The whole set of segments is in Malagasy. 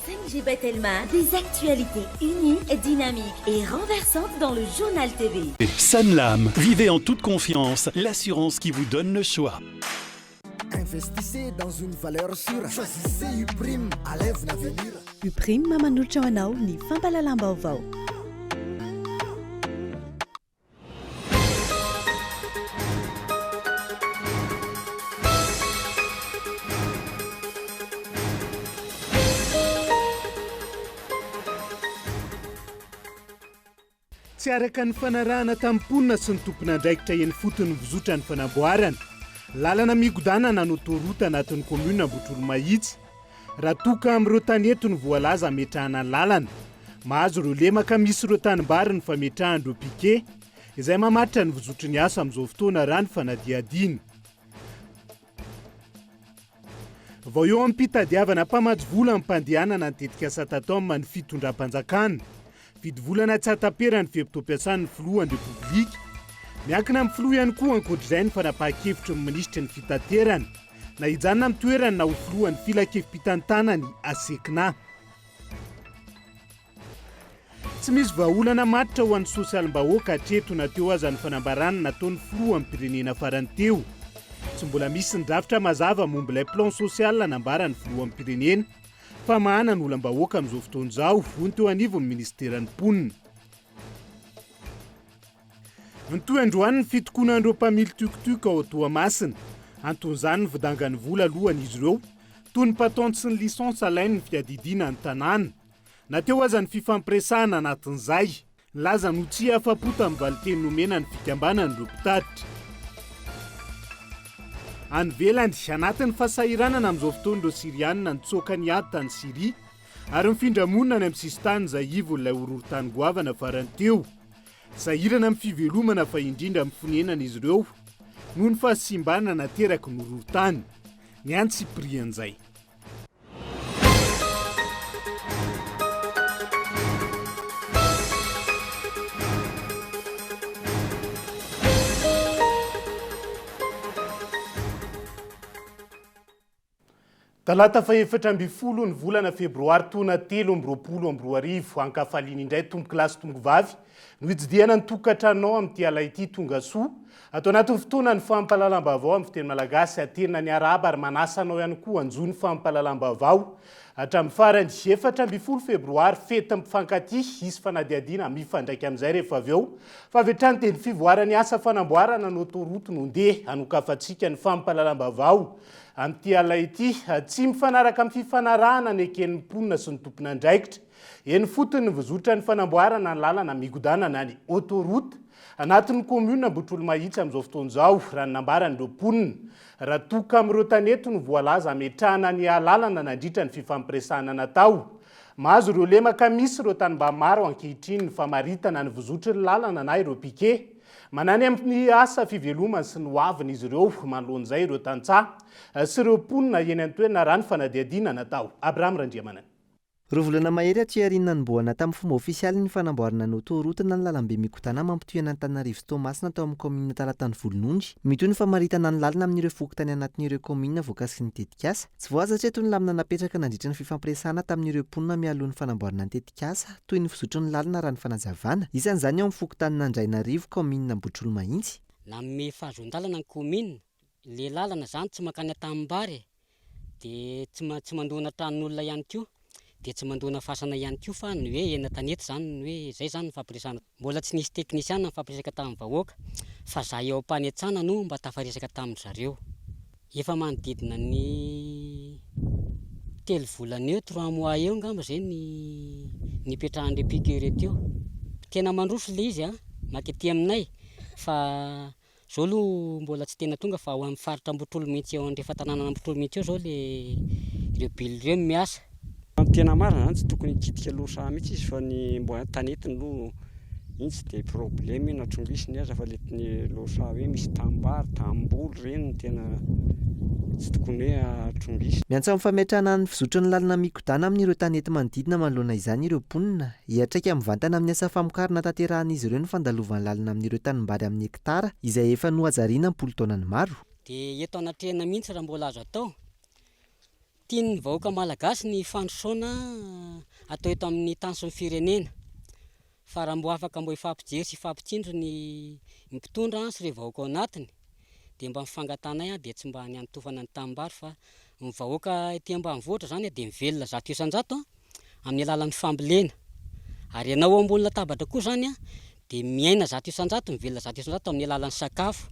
5G Bethelma, des actualités uniques, dynamiques et renversantes dans le journal TV. Sanlam, vivez en toute confiance, l'assurance qui vous donne le choix. Investissez dans une valeur sûre. Choisissez Uprime à l'avenir. Uprime mamanoutra ho anao ny fampalalam-baovao. Tsy araka ny fanarahana tamponina sy ny tompon'andraikitra eny fotony vozotra ny fanamboarana. Lalana migodana no torohota anatin'ny komuna Botrolomahitsy. Raha toka amin'ireo tanety no voalaza ametrahana ny lalana. Mahazo ireo lemaka misy ireo tanimbary ny fametrahan'ireo piquet, izay mamaritra ny vozotry ny asa amin'izao fotoana raha ny fanadiadiana. Vao eo amin'ny mpitadiavana mpamatsy vola amin'ny mpandehanana ny tetika asa tato amin'ny fitondram-panjakana. Vidy volana tsy atapera ny veptom-piasan'ny filohan'ny repoblika. Miankina amin'ny filoha ihany koa ankoatr'izay ny fanapahan-kevitry ny minisitry ny fitaterana. Na hijanona amin'ny toerana na ho filohan'ny filakevim-pitantanany asekina. Tsy misy vahaolana matitra ho an'ny sosialim-bahoaka hatreto na teo aza ny fanambarana nataon'ny filoha amin'ny pirenena farany teo. Tsy mbola misy ny drafitra mazava momba ilay plan sosial nambarany filoha amin'ny pirenena. Fa mahana ny olam-bahoaka amin'izao fotoana izao, hoy ny teo anivon'ny ministeran'ny mponina. Nitoy androany ny fitokonan'ireo mpamily tukutuka ao Toamasina. Anton'izany ny vidangan'ny vola alohan'izy ireo, toy ny patente sy ny lisansa alainy ny fiadidiana ny tanàna. Na teo aza ny fifampiresahana anatin'izay, laza no tsy afa-po tamin'ny valiteny nomena ny fikambanan'ireo mpitatitra. Any velany anatin'ny fahasahiranana amin'izao fotoan'ireo Sirianina nitsoaka ny ady tany Siria, ary mifindramonina any amin'ny sistany izay ivon'ilay horohorontany goavana farany teo. Sahirana amin'ny fivelomana fa indrindra amin'ny fonenana izy ireo, noho ny fahasimbana nateraky ny horohorontany. Ny antsiprian'izay. Talata faha-efatra amby folo ny volana febroary taona 2024 ankafaliana indray tombo-kilasy tongovavy no hijidiana ny tokantranonao amin'ity ala ity tonga soa. Atao anatin'ny fotoana ny fampahalalam-baovao amin'ny fiteny malagasy atena ny araba ary manasanao ihany koa anjony fampahalalam-baovao. Hatramin'ny farany 4 amby folo febroary fety mpifankatia isy fanadiadiana mifandraika amin'izay rehefa avy eo. Fa avy hatrany teny fivoarany asa fanamboarana no autoroute no ndeha hanokafantsika ny fampahalalam-baovao. Amin'ity ala ity tsy mifanaraka amin'ny fifanarahana ny eken'ny mponina sy ny tompon'andraikitra. Eny fotony ny vozotra ny fanamboarana ny lalana migodana ny autoroute anatin'ny komuna Botrolomahitsy amin'izao fotoana izao raha ny nambaran'ireo mponina. Raha toka amin'ireo tanety no voalaza ametrahana ny lalana nandritra ny fifampiresahana natao. Mahazo ireo lemaka misy ireo tanimbary maro ankehitriny ny famaritana ny vozotry ny lalana na ireo piquet. Manany amin'ny asa fivelomany sy ny hoaviny izy ireo manoloan'izay ireo tantsaha sy ireo mponina eny an-toerana raha ny fanadiadiana natao. Abraham Randriamanana. Roa volana mahery aty aoriana ny boana tamin'ny fomba ofisialy ny fanamboarana ny autoroute na ny lalambe mikotana mampitohana Antananarivo sy Toamasina tao amin'ny komina Talatany Volonondry. Mitoy ny famaritana ny lalina amin'ireo fokontany anatin'ireo komina voakasiky ny tetikasa. Tsy voazatsy eto ny lamina napetraka nandritra ny fifampiresahana tamin'ireo mponina mialohan'ny fanamboarana ny tetikasa toy ny fizotry ny lalina raha ny fanazavana. Isan'izany ao amin'ny fokontany Andrainarivo komina Botrolomahitsy. Na me fahazon-dalana ny komina, le lalana zany tsy makany atambary dia tsy mandona tranon'olona ihany koa. Dia tsy mandona fasana ihany koa fa ny hoe ena tanety zany ny hoe zay zany ny fampiresahana. Mbola tsy nisy teknisiana ny fampiresaka tamin'ny vahoaka fa za eo am-panetsana no mba tafaresaka tamin'ny zareo. Efa manodidina ny 3 volana eo 3 mois eo ngamba zay ny nipetrahan'ireo piquet reto eo. Tena mandroso le izy makety aminay fa zao aloha mbola tsy tena tonga fa ao amin'ny faritra Botrolomahitsy eo andrefa tanàna Botrolomahitsy eo zao ireo bily ireo miasa. Tena marina zany tsy tokony hikitika losa mihitsy izy fa ny mbo tanety no iny tsy dia problème natrongisiny aza fa le ny losa hoe misy tambary tambolo reny tena tsy tokony hoe atrongisiny. Miantso amin'ny fametrahana ny fizotry ny lalina mikodana amin'ireo tanety manodidina manoloana izany ireo mponina hiatraika mivantana amin'ny asa famokarana tanterahan'izy ireo ny fandalovan'ny lalina amin'ireo tanimbary amin'ny hektara izay efa nohazariana 10 taona ny maro. Dia eto anatrehana mihitsy raha mbola azo atao. Tian'ny vahoaka malagasy ny fandrosoana atao eto amin'ny tany sy ny firenena fa raha mbo afaka mbo ifampijery sy ifampitsindro ny mpitondra sy ireo vahoaka ao anatiny dia mba mifangatanay dia tsy mba niantofana ny tanimbary fa ny vahoaka ety ambanivohitra zany dia mivelona 100 isan-jato amin'ny alalan'ny fambolena ary ianao eo ambony latabatra koa zany dia miaina 100 isan-jato mivelona 100 isan-jato amin'ny alalan'ny sakafo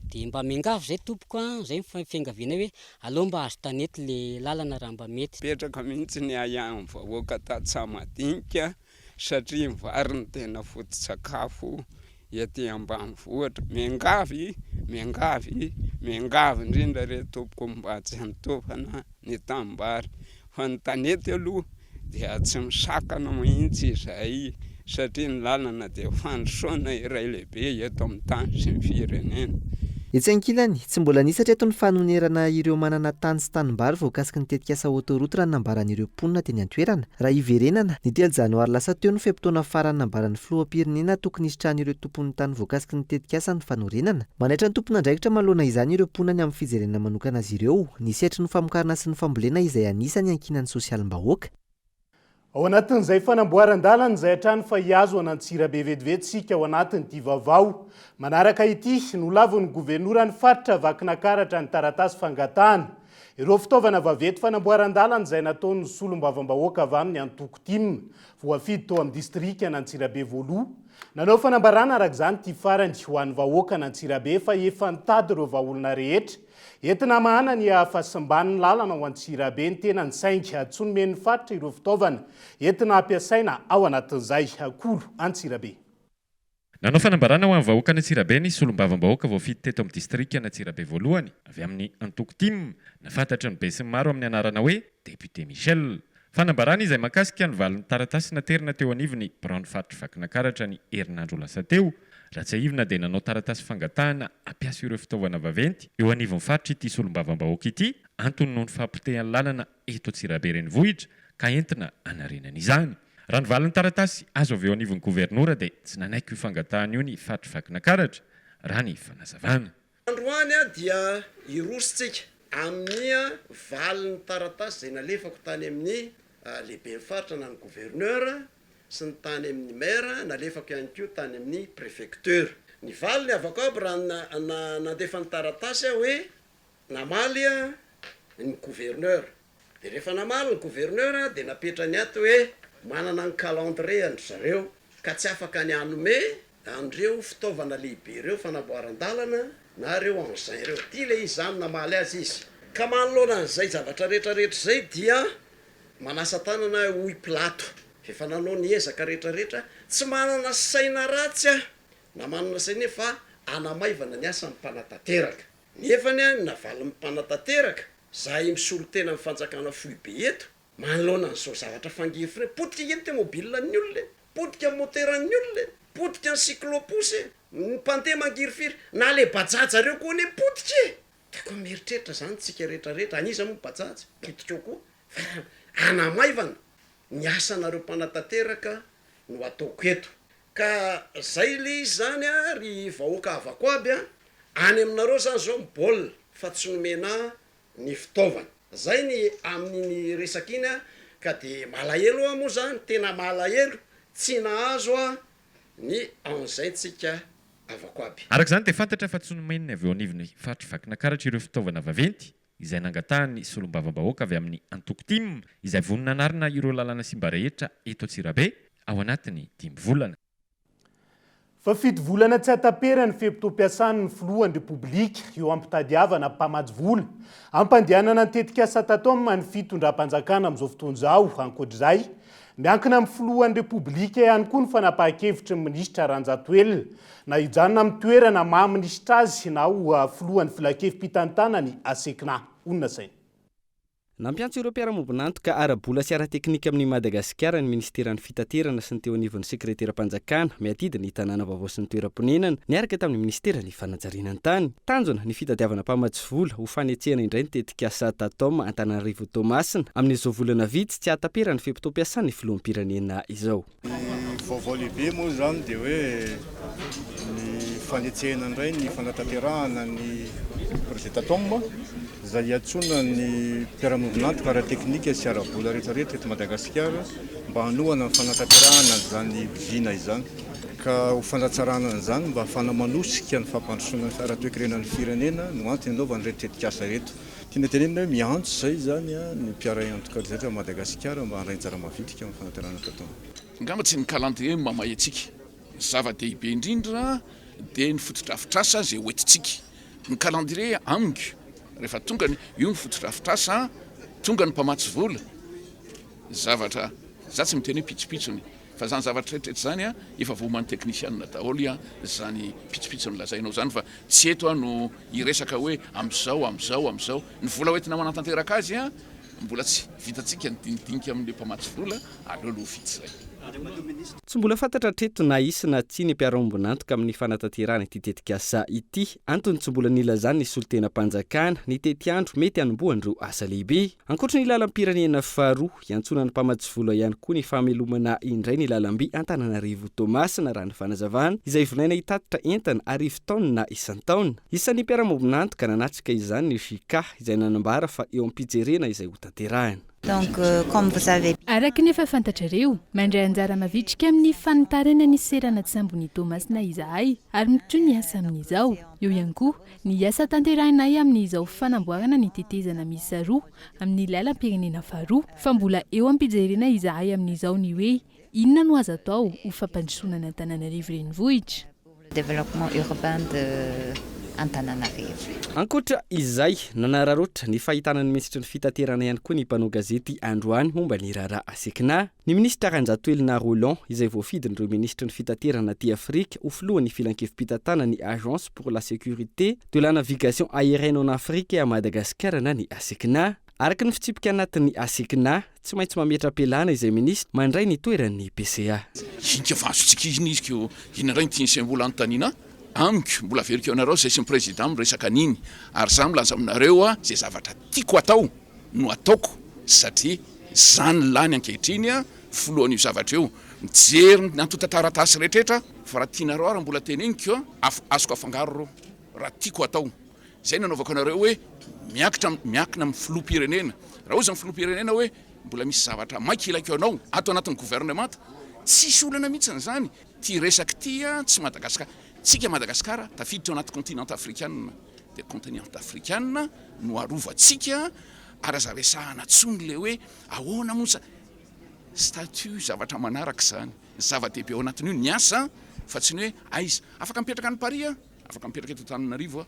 dia mba miangavy zay tompoko zay fiangaviana hoe aleo mba azo tanety le lalana raha mba mety petraka mihitsy ny ahiahny vahoaka tatsamadinika satria ny vary ny tena foto-tsakafo ety ambanivohitra miangavy indrindra re tompoko mba tsy antofana ny tanimbary fa ny tanety aloha dia tsy misakana mihitsy izay satria ny lalana dia fandrosoana iray lehibe eto amin'ny tany sy ny firenena. Etsy ankilany tsy mbola nisy hatreto ny fanonerana ireo manana tany sy tanimbary voakasiky ny tetikasa autoroute raha nambaran'ireo mponina teny an-toerana. Raha iverenana ny 3 janoary lasa teo ny feim-potoana farany nambaran'ny filoham-pirenena tokony isitrahan'ireo tompon'ny tany voakasiky ny tetikasa ny fanorenana. Manaitra ny tompona andraikitra manoloana izany ireo mponina amin'ny fijerena manokana azy ireo ny setry ny famokarana sy ny fambolena izay anisany ankinan'ny sosialim-bahoaka. Ao anatin'izay fanamboaran-dalana izay hatrany fa hiazo an'Antsirabe vetivetsika ao anatin'ity vaovao. Manaraka ity nolavon'ny governorany faritra Vakinakaratra ny taratasy fangatahana. Ireo fitaovana vaventy fanamboaran-dalana izay nataon'ny solombavam-bahoaka avy amin'ny Antokotim voafidy tao amin'ny distrika n'Antsirabe voaloha. Nanao fanambarana araka izany ty farany ho an'ny vahoaka n'Antsirabe fa efa nitady ireo vahaolona rehetra. Entina mahana ny ahafasimban'ny lalana ao Antsirabe ny tena ny saingy tsy nomen'ny faritra ireo fitaovana entina ampiasaina ao anatin'izay akolo Antsirabe. Nanao fanambarana ho amin'ny vahoaka n'Antsirabe ny solombavam-bahoaka voafidy teto amin'ny distrika n'Antsirabe voalohany avy amin'ny Antokotim nafantatra ny be sy ny maro amin'ny anarana hoe député Michel. Fanambarana izay makasika ny valin'ny taratasy naterina teo anivony Braon faritra Vakinakaratra ny herinandro lasa teo. Raha tsy aivina dia nanao taratasy fangatahana ampiasa ireo fitaovana vaventy eo anivon'ny faritra ity solombavam-bahoaka ity antony noho ny fampitehan'ny lalana eto Antsirabe renivohitra ka entina anarenana izany. Raha ny valin'ny taratasy azo avy eo anivon'ny gouvernoura dia tsy nanaiky io fangatahana io ny faritra Vakinakaratra raha ny fanazavana. Androany dia irositsika amin'ny valin'ny taratasy izay nalefako tany amin'ny lehibe faritra na ny gouverneur sy ny tany amin'ny maire nalefako ihany koa tany amin'ny préfecture. Ny valiny avako aby raha nandefa ny taratasy hoe namaly ny gouverneur. Dia rehefa namaly ny gouverneur dia napetra ny ato hoe manana ny calendrier andry zareo ka tsy afaka ny anome andreo fitaovana lehibe ireo fanamboaran-dalana na reo engin ireo. Ty le izy zany namaly azy izy. Ka manoloana an'izay zavatra rehetrarehetra zay dia manasa tanana hoy plato. Efa nanao ny ezaka rehetrarehetra tsy manana saina ratsy na manana saina fa anamaivana ny asa mpanatateraka. Nefany navaly mpanatateraka zahay misolo tena amin'ny fanjakana fohy be eto manoloana an'izao zavatra fangefina potika ento mobile ny olona, potika moteran'ny olona, potika ny cyclopousse, ny pandeha mangirifiry na le bajaja reo koa ny potika. Teko mieritreritra zany tsika rehetrarehetra anisa moa bajaja potika koa anamaivana ny asanareo mpanatateraka no ataoko eto. Ka zay le izy zany ry vahoaka avako aby any aminareo zany zao mibaolina fa tsy nomena ny fitaovana. Zay ny amin'ny resaka iny ka dia malahelo moa zany tena malahelo tsy nahazo ny an'izay-tsika avako aby. Araka izany dia fantatra fa tsy nomeniny avy eo anivony faritra Vakinakaratra ireo fitaovana vaventy izay nangatahany solombavam-bahoaka avy amin'ny Antokotim izay voninanarina ireo lalana simba rehetra eto Antsirabe ao anatiny 5 volana. Fa 7 volana tsy atapera ny fempo-tom-piasan'ny filohan'ny Repoblika eo ampitadiavana mpamady vola. Ampandehanana ny tetikasa tato amin'ny manifitondram-panjakana amin'izao fotoana izao ankoatr'izay. Miankina amin'ny filohan'ny Repoblika ihany koa ny fanapahan-kevitry ny minisitra Ranjatoelina na hijanona amin'ny toerana maha-minisitra azy na ho filohan'ny filan-kevim-pitantanany Asekina. Onona saina. Nampiantso ireo mpiara-mombonantoka ara-bola sy ara-teknika amin'ny Madagasikara ny ministeran'ny fitaterana sy ny teo anivon'ny sekretera-panjakana miatidina ny tanàna vaovao sy ny toeram-ponenana niaraka tamin'ny ministera ny fanajariana tany. Tanjona ny fitadiavana mpamatsy vola ho fanetsehana indray ny tetikasa Tatom Antananarivo Tomasina amin'izao volana vitsy tsy atapera ny fempo-tom-piasan'ny filoham-pirenena izao. Vaovao lehibe moa zany dia hoe ny fanetsehana indray ny fanatanterahana ny projet Tatom izay iatsona ny mpiara-movinantoka ara-teknika sy ara-bola rehetrarehetra eto Madagasikara mba hanohana ny fanatanterahana zany vina izany ka ho fandatsarana an'izany mba hafana manosika ny fampandrosoana ny ara-toekirenan'ny firenena no antony anaovany rehetrarehetra reto. Tiana tenenina hoe miantso izay zany ny mpiara-antoka rehetra Madagasikara mba handrainy zara-mavitrika amin'ny fanatanterahana tatao. Angamba tsy ny calendrier mamahy antsika. Zava-dehibe indrindra dia ny fotodrafitrasa izay hoentintsika. Ny calendrier amiko rehefa tonga io ny fotodrafitrasa tonga ny mpamatsy vola zavatra za tsy miteny hoe pitsopitsony fa zany zavatra rehetrarehetra zany efa voaman'ny teknisianina daholo zany pitsopitsony lazainao zany fa tsy eto no iresaka hoe am'izao ny vola hoentina manatanteraka azy mbola tsy vitantsika ny dinidinika amin'ny mpamatsy vola aleoloha vitsy zay. Tsy mbola fantatra treto na isy na tsy ny mpiara-mombonantoka amin'ny fanatanterahana ity tetikasa ity, antony tsy mbola nilazany ny solon-tena-panjakana ny tety andro mety hanombohan'ireo asa lehibe. Ankoatra ny lalam-pirenena faharoa iantsonan'ny mpamatsy vola ihany koa ny famelomana indray ny lalam-by Antananarivo Tomasina raha ny fanazavana izay vonaina hitatitra entana arivo taona na isan-taona. Isan'ny mpiara-mombonantoka nanatrika izany ny JICA izay nanambara fa eo am-pijerena izay ho tanterahana. Donc, comme vous savez... Araka ny efa fantatrareo, mandray anjara mavitrika amin'ny fanitarana ny serana Tsambony Tomasina izahay ary mitro ny asa amin'izao. Eo ihany koa ny asa tanterahinay amin'izao fanamboarana ny tetezana miisa roa amin'ny lalam-pirenena faharoa fa mbola eo am-pijerena izahay amin'izao ny hoe inona no azo atao ho fampandrosoana ny Antananarivo renivohitra. Développement urbain de Antananarivo. Ankoatra izay nanararoatra ny fahitanany ministra ny fitaterana ihany koa ny mpanao gazety androany momba ny raharaha asekina. Ny ministra Ranjatoelina Roland izay voafidin'ireo ministra ny fitaterana aty Afrika ho filohan'ny filankevim-pitatana ny Agence pour la sécurité de la navigation aérienne en Afrique à Madagascar na ny asekina. Araka ny fitsipika anatin'ny asekina tsy maintsy mametra pelana izay ministra mandray ny toeran'ny PCA. Hinka vasotsika izy indray tiany sembola antanina amiko mbola veriko anareo zay sy ny président miresaka aniny ary za milaza aminareo zay zavatra tiako atao no ataoko satria zany lany ankehitriny foloan'io zavatra eo mijery nantota taratasy rehetrarehetra fa raha tianareo ary mbola teneniko azoko afangaro raha tiako atao zay nanaovako anareo hoe miakina amin'ny filoham-pirenena raha ozy amin'ny filoham-pirenena hoe mbola misy zavatra maikilako anao ato anatin'ny gouvernement tsisy olana mihitsy zany ty resaka ty tsy Madagasikara tsika Madagasikara tafiditra anaty continent africaine de continent africaine no arovantsika ary azaresahana tsony le hoe ahoana mosa statut zavatra manaraka zany zava-dehibe ao anatin'io ny asa fa tsy ny hoe aiza afaka mipetraka any Paris afaka mipetraka eto Antananarivo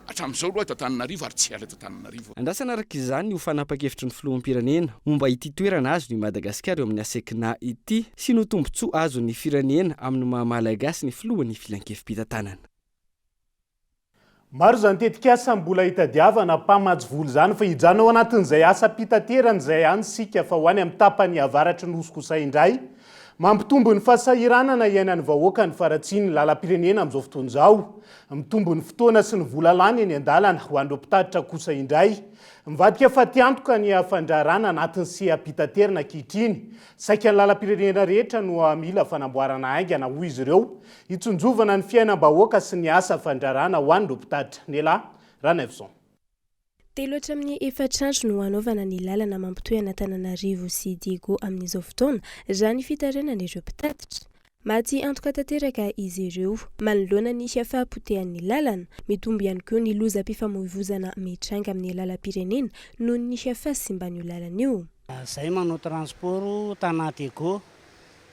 hatramin'izao aloha eto Antananarivo ary tsy ala eto Antananarivo. Andrasana araka izany ho fanapa-kevitry ny filoham-pirenena momba ity toerana azo ny Madagasikara eo amin'ny asekina ity sy no tombontsoa azo ny firenena amin'ny maha-malagasy ny filohan'ny filankevim-pitantanana. Maro zany tetikasa mbola hitadiavana mpamatsy vola zany fa hijanao anatin'izay asa pitaterana izay any sika fa ho any amin'ny tapany avaratry ny Oskosa indray mampitombo ny fahasahiranana iainan'ny vahoaka ny faratsiny lalam-pirenena amin'izao fotoana izao, mitombo ny fotoana sy ny vola lany eny an-dalana ho an'ireo mpitatitra kosa indray. Mivadika fa tiantoka ny fandrarana anatin'ny seha-pitaterana ankehitriny, saika ny lalam-pirenena rehetra no mila fanamboarana haingana hoy izy ireo, hitsonjovana ny fiainam-bahoaka sy ny asa fandrarana ho an'ireo mpitatra. Nela Ranevson. Telo hatramin'ny efatrandro no hanaovana ny lalana mampitohy Antananarivo sy Diego amin'izao fotoana raha ny fitaranan'ireo mpitatitra. Maty antoka tanteraka izy ireo manoloana ny fahapotehan'ny lalana, mitombo ihany koa ny lozam-pifamoivoizana mitranga amin'ny lalam-pirenena noho ny fahasimban'io lalana io. Zay manao transport tana Diego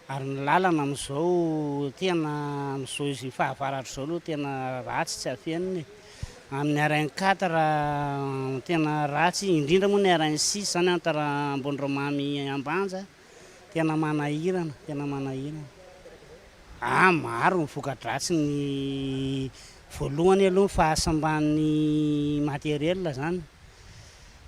ary ny lalana amin'izao tena amin'izao izy fahavaratra zao aloha tena ratsy tsy afianiny. Amin'ny arainy 4 tena ratsy indrindra moa ny arainy 6 zany antara Ambondromamy Ambanja tena manahirana maro ny voka-dratsy ny voalohany aloha fahasamban'ny materiel zany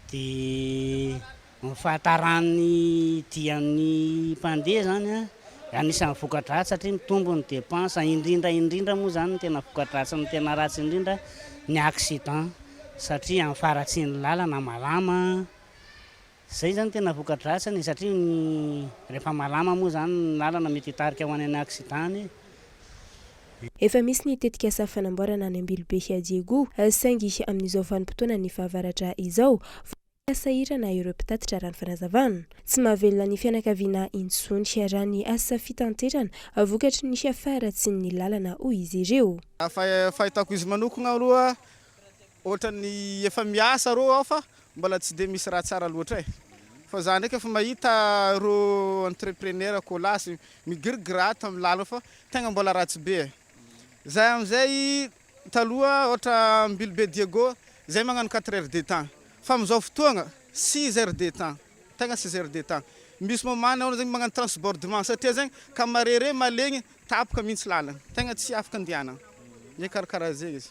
dia ny fahataran'ny dian'ny mpandeha zany anisan'ny voka-dratsy satria mitombo ny dépense indrindra moa zany tena voka-dratsy ny tena ratsy indrindra ny accident satria amin'ny faratsy ny lalana malama zay zany tena voka-dratsiny satria rehefa malama moa zany ny lalana mety hitarika ho any accident Efa misy ny tetika asa fanamboarana any Ambilobe Diego saingy amin'izao vanim-potoana ny fahavaratra izao sahirana ireo mpitatitra rano fanazavana. Tsy mahavelona ny fianakaviana intsony raha ny asa fitanterana vokatry ny fiafaratsy ny lalana hoy izy ireo. Fahitako izy manokana aloha ohatra ny efa miasa rô ao fa mbola tsy de misy raha tsara loatra fa za ndraiky efa mahita ro entrepreneur kolasy migirigirata amin'ny lalana fa tegna mbola ratsy be. Zay amizay taloha ohatra Ambilobe Diego zay magnano 4 heures de temps fa amizao fotoagna 6 heures de temps tegna 6 heures de temps. Misy momana ao zegny magnano transbordement satria zegny ka marere malegny tapaka mihitsy lalana tegna tsy afaka andiana. Ny karakara zegny izy.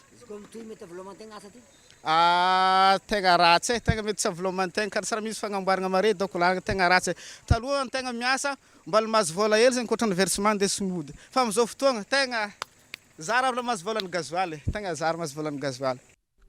Tegna ratsy tegna mety tsy avlomantegna ka sara misy fagnamboarana mare donc la tegna ratsy. Taloha tegna miasa mbala mahazo vola hely zegny koatra ny versement de smooth. Fa amizao fotoagna tegna zara mahazo vola ny gasoil, tegna zara mahazo vola ny gasoil.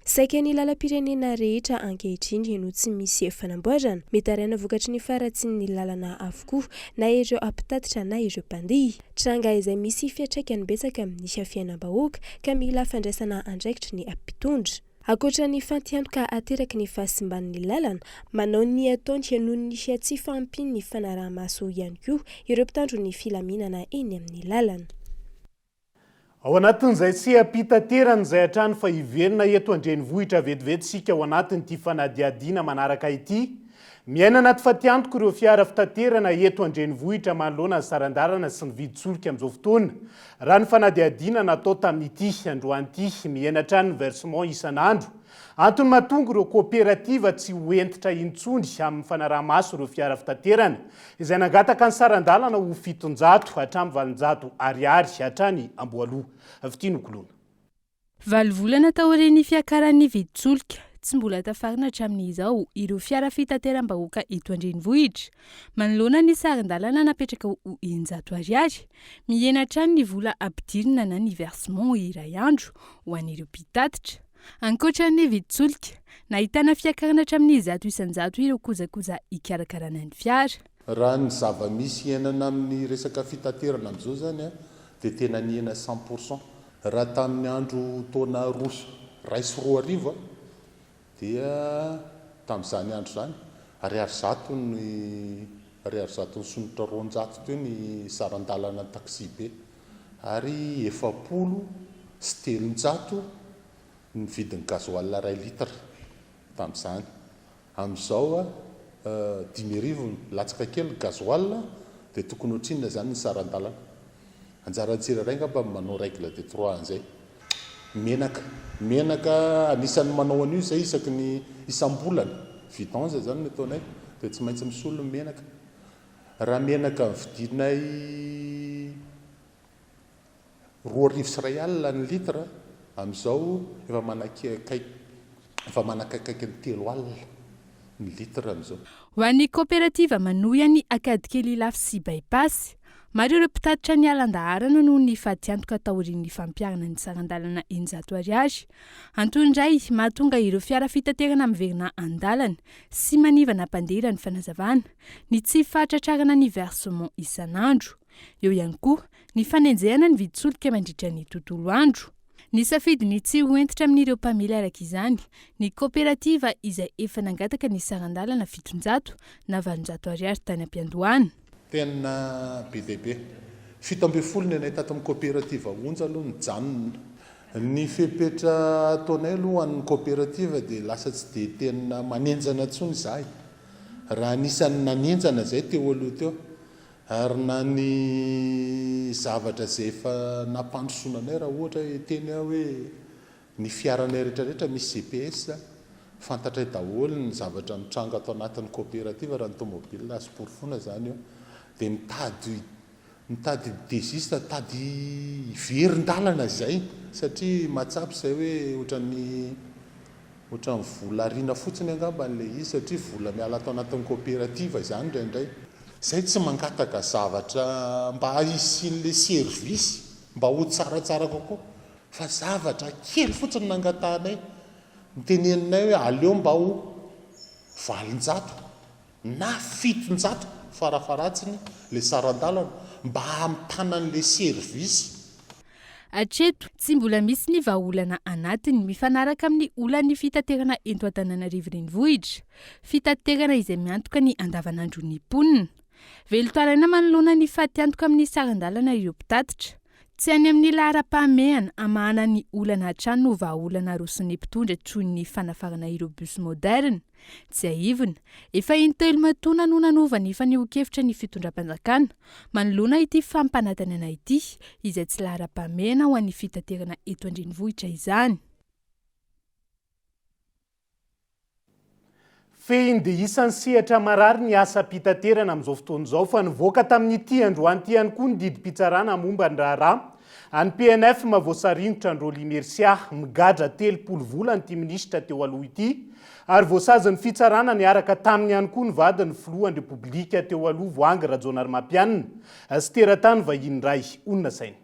Saika ny lalam-pirenena rehetra ankehitriny no tsy misy fanamboarana mety araina vokatry ny faratsy ny lalana avokoa na ireo ampitatitra na ireo mpandihy. Tranga izay misy fiantraikany betsaka amin'ny fiainam-bahoaka ka mila fandraisana andraikitry ny ampitondra. Akoatra ny fantiantoka ateraky ny fahasimban'ny lalana, manao ny ataony noho ny tsy fampiny ny fanaraha-maso ihany koa ireo mpitandro ny filaminana eny amin'ny lalana. Ao anatin'izay tsy ampitaterana izay hatrany fa hiverina eto andrenivohitra vetivetsika ao anatin'ity fanadiadiana manaraka ity. Miaina anaty fatiantoko ireo fiara fitaterana eto andrenivohitra manoloana ny sarandarana sy ny viditsolika amin'izao fotoana. Raha ny fanadiadiana natao tamin'ity androan'ity miaina hatrany ny versement isan'andro. Antony mahatonga ireo kooperativa tsy hoentitra intsony amin'ny fanaraha-maso ireo fiara fitaterana izay nangataka ny sarandalana ho 700 hatramin'ny 800 ariary hatrany Amboaloha. Avitino kolona. 8 volana taorian'ny fiakaran'ny viditsolika tsy mbola tafarina hatramin'izao ireo fiara fitateram-bahoaka eto andrenivohitra. Manoloana ny sarandalana napetraka ho 900 ariary. Miaina hatrany ny vola ampidirina na ny versement iray andro ho an'ireo mpitatitra. Ankoatran'ny viditsolika, nahitana fiakarana hatramin'ny 100 ireo kojakoja ikarakarana ny fiara. Raha ny zava-misy iainana amin'ny resaka fitaterana amin'izao zany dia tena niaina 100%. Raha tamin'ny andro taona ray sy roa arivo dia tamin'izany andro zany ariary zato ny sonotra 200 teo ny sarandalana taxi be ary 70 sy 300 ny vidiny gasoil 1 litre tamin'izany. Amin'izao 10,000 latsaka kely gasoil dia tokony otrinona zany ny sarandalana. Anjara tsirairay ngamba manao règle de 3 an'izay. Menaka anisan'ny manao an'io zay isaky ny isam-bolana vidange zany ny ataonay dia tsy maintsy misolo ny menaka. Raha menaka vidinay 2,000 ny litre amin'izao efa manakaiky ny 3 ny litre amin'izao. Ho an'ny kooperativa manohy ny akadikely lafy sy bypass, maro ireo mpitatitra ny alan-daharana noho ny fatiantoka taorian'ny fampiarana ny sarandalana 900 ariary. Antony indray mahatonga ireo fiara fitaterana miverina an-dalana sy manivana mpandeha ny fanazavana, ny tsy fahatratrarana ny versement isan'andro. Eo ihany koa ny fanenjehana ny viditsolika mandritra ny tontolo andro. Ny safidy ny tsy hoentitra amin'ireo mpamily araka izany, ny kooperativa izay efa nangataka ny sarandalana 700 na 800 ariary tany am-piandohana. Tena be dia be. 7 ny anay tato amin'ny kooperativa onja aloha nijanona. Ny fepetra ataonay aloha amin'ny kooperativa dia lasa tsy dia tena manenjana intsony izahay. Raha anisan'ny nanenjana izay teo aloha teo. Ary na ny zavatra izay efa nampandrosonanay raha ohatra teny hoe ny fiaranay rehetrarehetra misy GPS, fantatray daholo ny zavatra mitranga atao anatin'ny kooperativa raha ny tomobile sy porofona zany eo. Dia mitady desista, mitady verin-dalana izay satria mahatsapy izay hoe ohatran'ny vola ariana fotsiny angamba n'ilay izy satria vola miala atao anatin'ny kooperativa izany indraindray. Izay tsy mangataka zavatra mba isian'ilay servisy mba ho tsaratsara kokoa fa zavatra kely fotsiny nangatahanay. Niteneninay hoe aleo mba ho 800 na 700 farafaratsiny le sarandalana mba hamitana an'ilay servisy. Hatreto tsy mbola misy ny vahaolana anatiny mifanaraka amin'ny olan'ny fitaterana eto Antananarivo renivohitra, fitaterana izay miantoka ny andavanandron'ny mponina. Velotaraina manoloana ny faty antoka amin'ny sarandalana ireo mpitatitra. Tsy any amin'ny laharam-pahamehana amahana ny olana hatrany no vahaolana roson'ny mpitondra toy ny fanafarana ireo bus moderne. Tsy aivina, efa intelo matoana no nanova ny fanehon-kevitra ny fitondram-panjakana manoloana ity fampanantenana ity izay tsy laharam-pahamehana ho an'ny fitaterana eto andrenivohitra izany. Fehiny dia isan'ny sehatra marary ny asa pitaterana amin'izao fotoan'izao fa nivoaka tamin'ity androany ity ihany koa ny didim-pitsarana momba ny raharaha. Any PNF mavoasaringotra Andrôly Mercia migadra 30 volana ity minisitra teo aloha ity ary voasazy ny fitsarana niaraka taminy ihany koa ny vadiny filohan'ny repoblika teo aloha Voangy Rajaonarimampianina sy teratany vahiny iray onona sainy.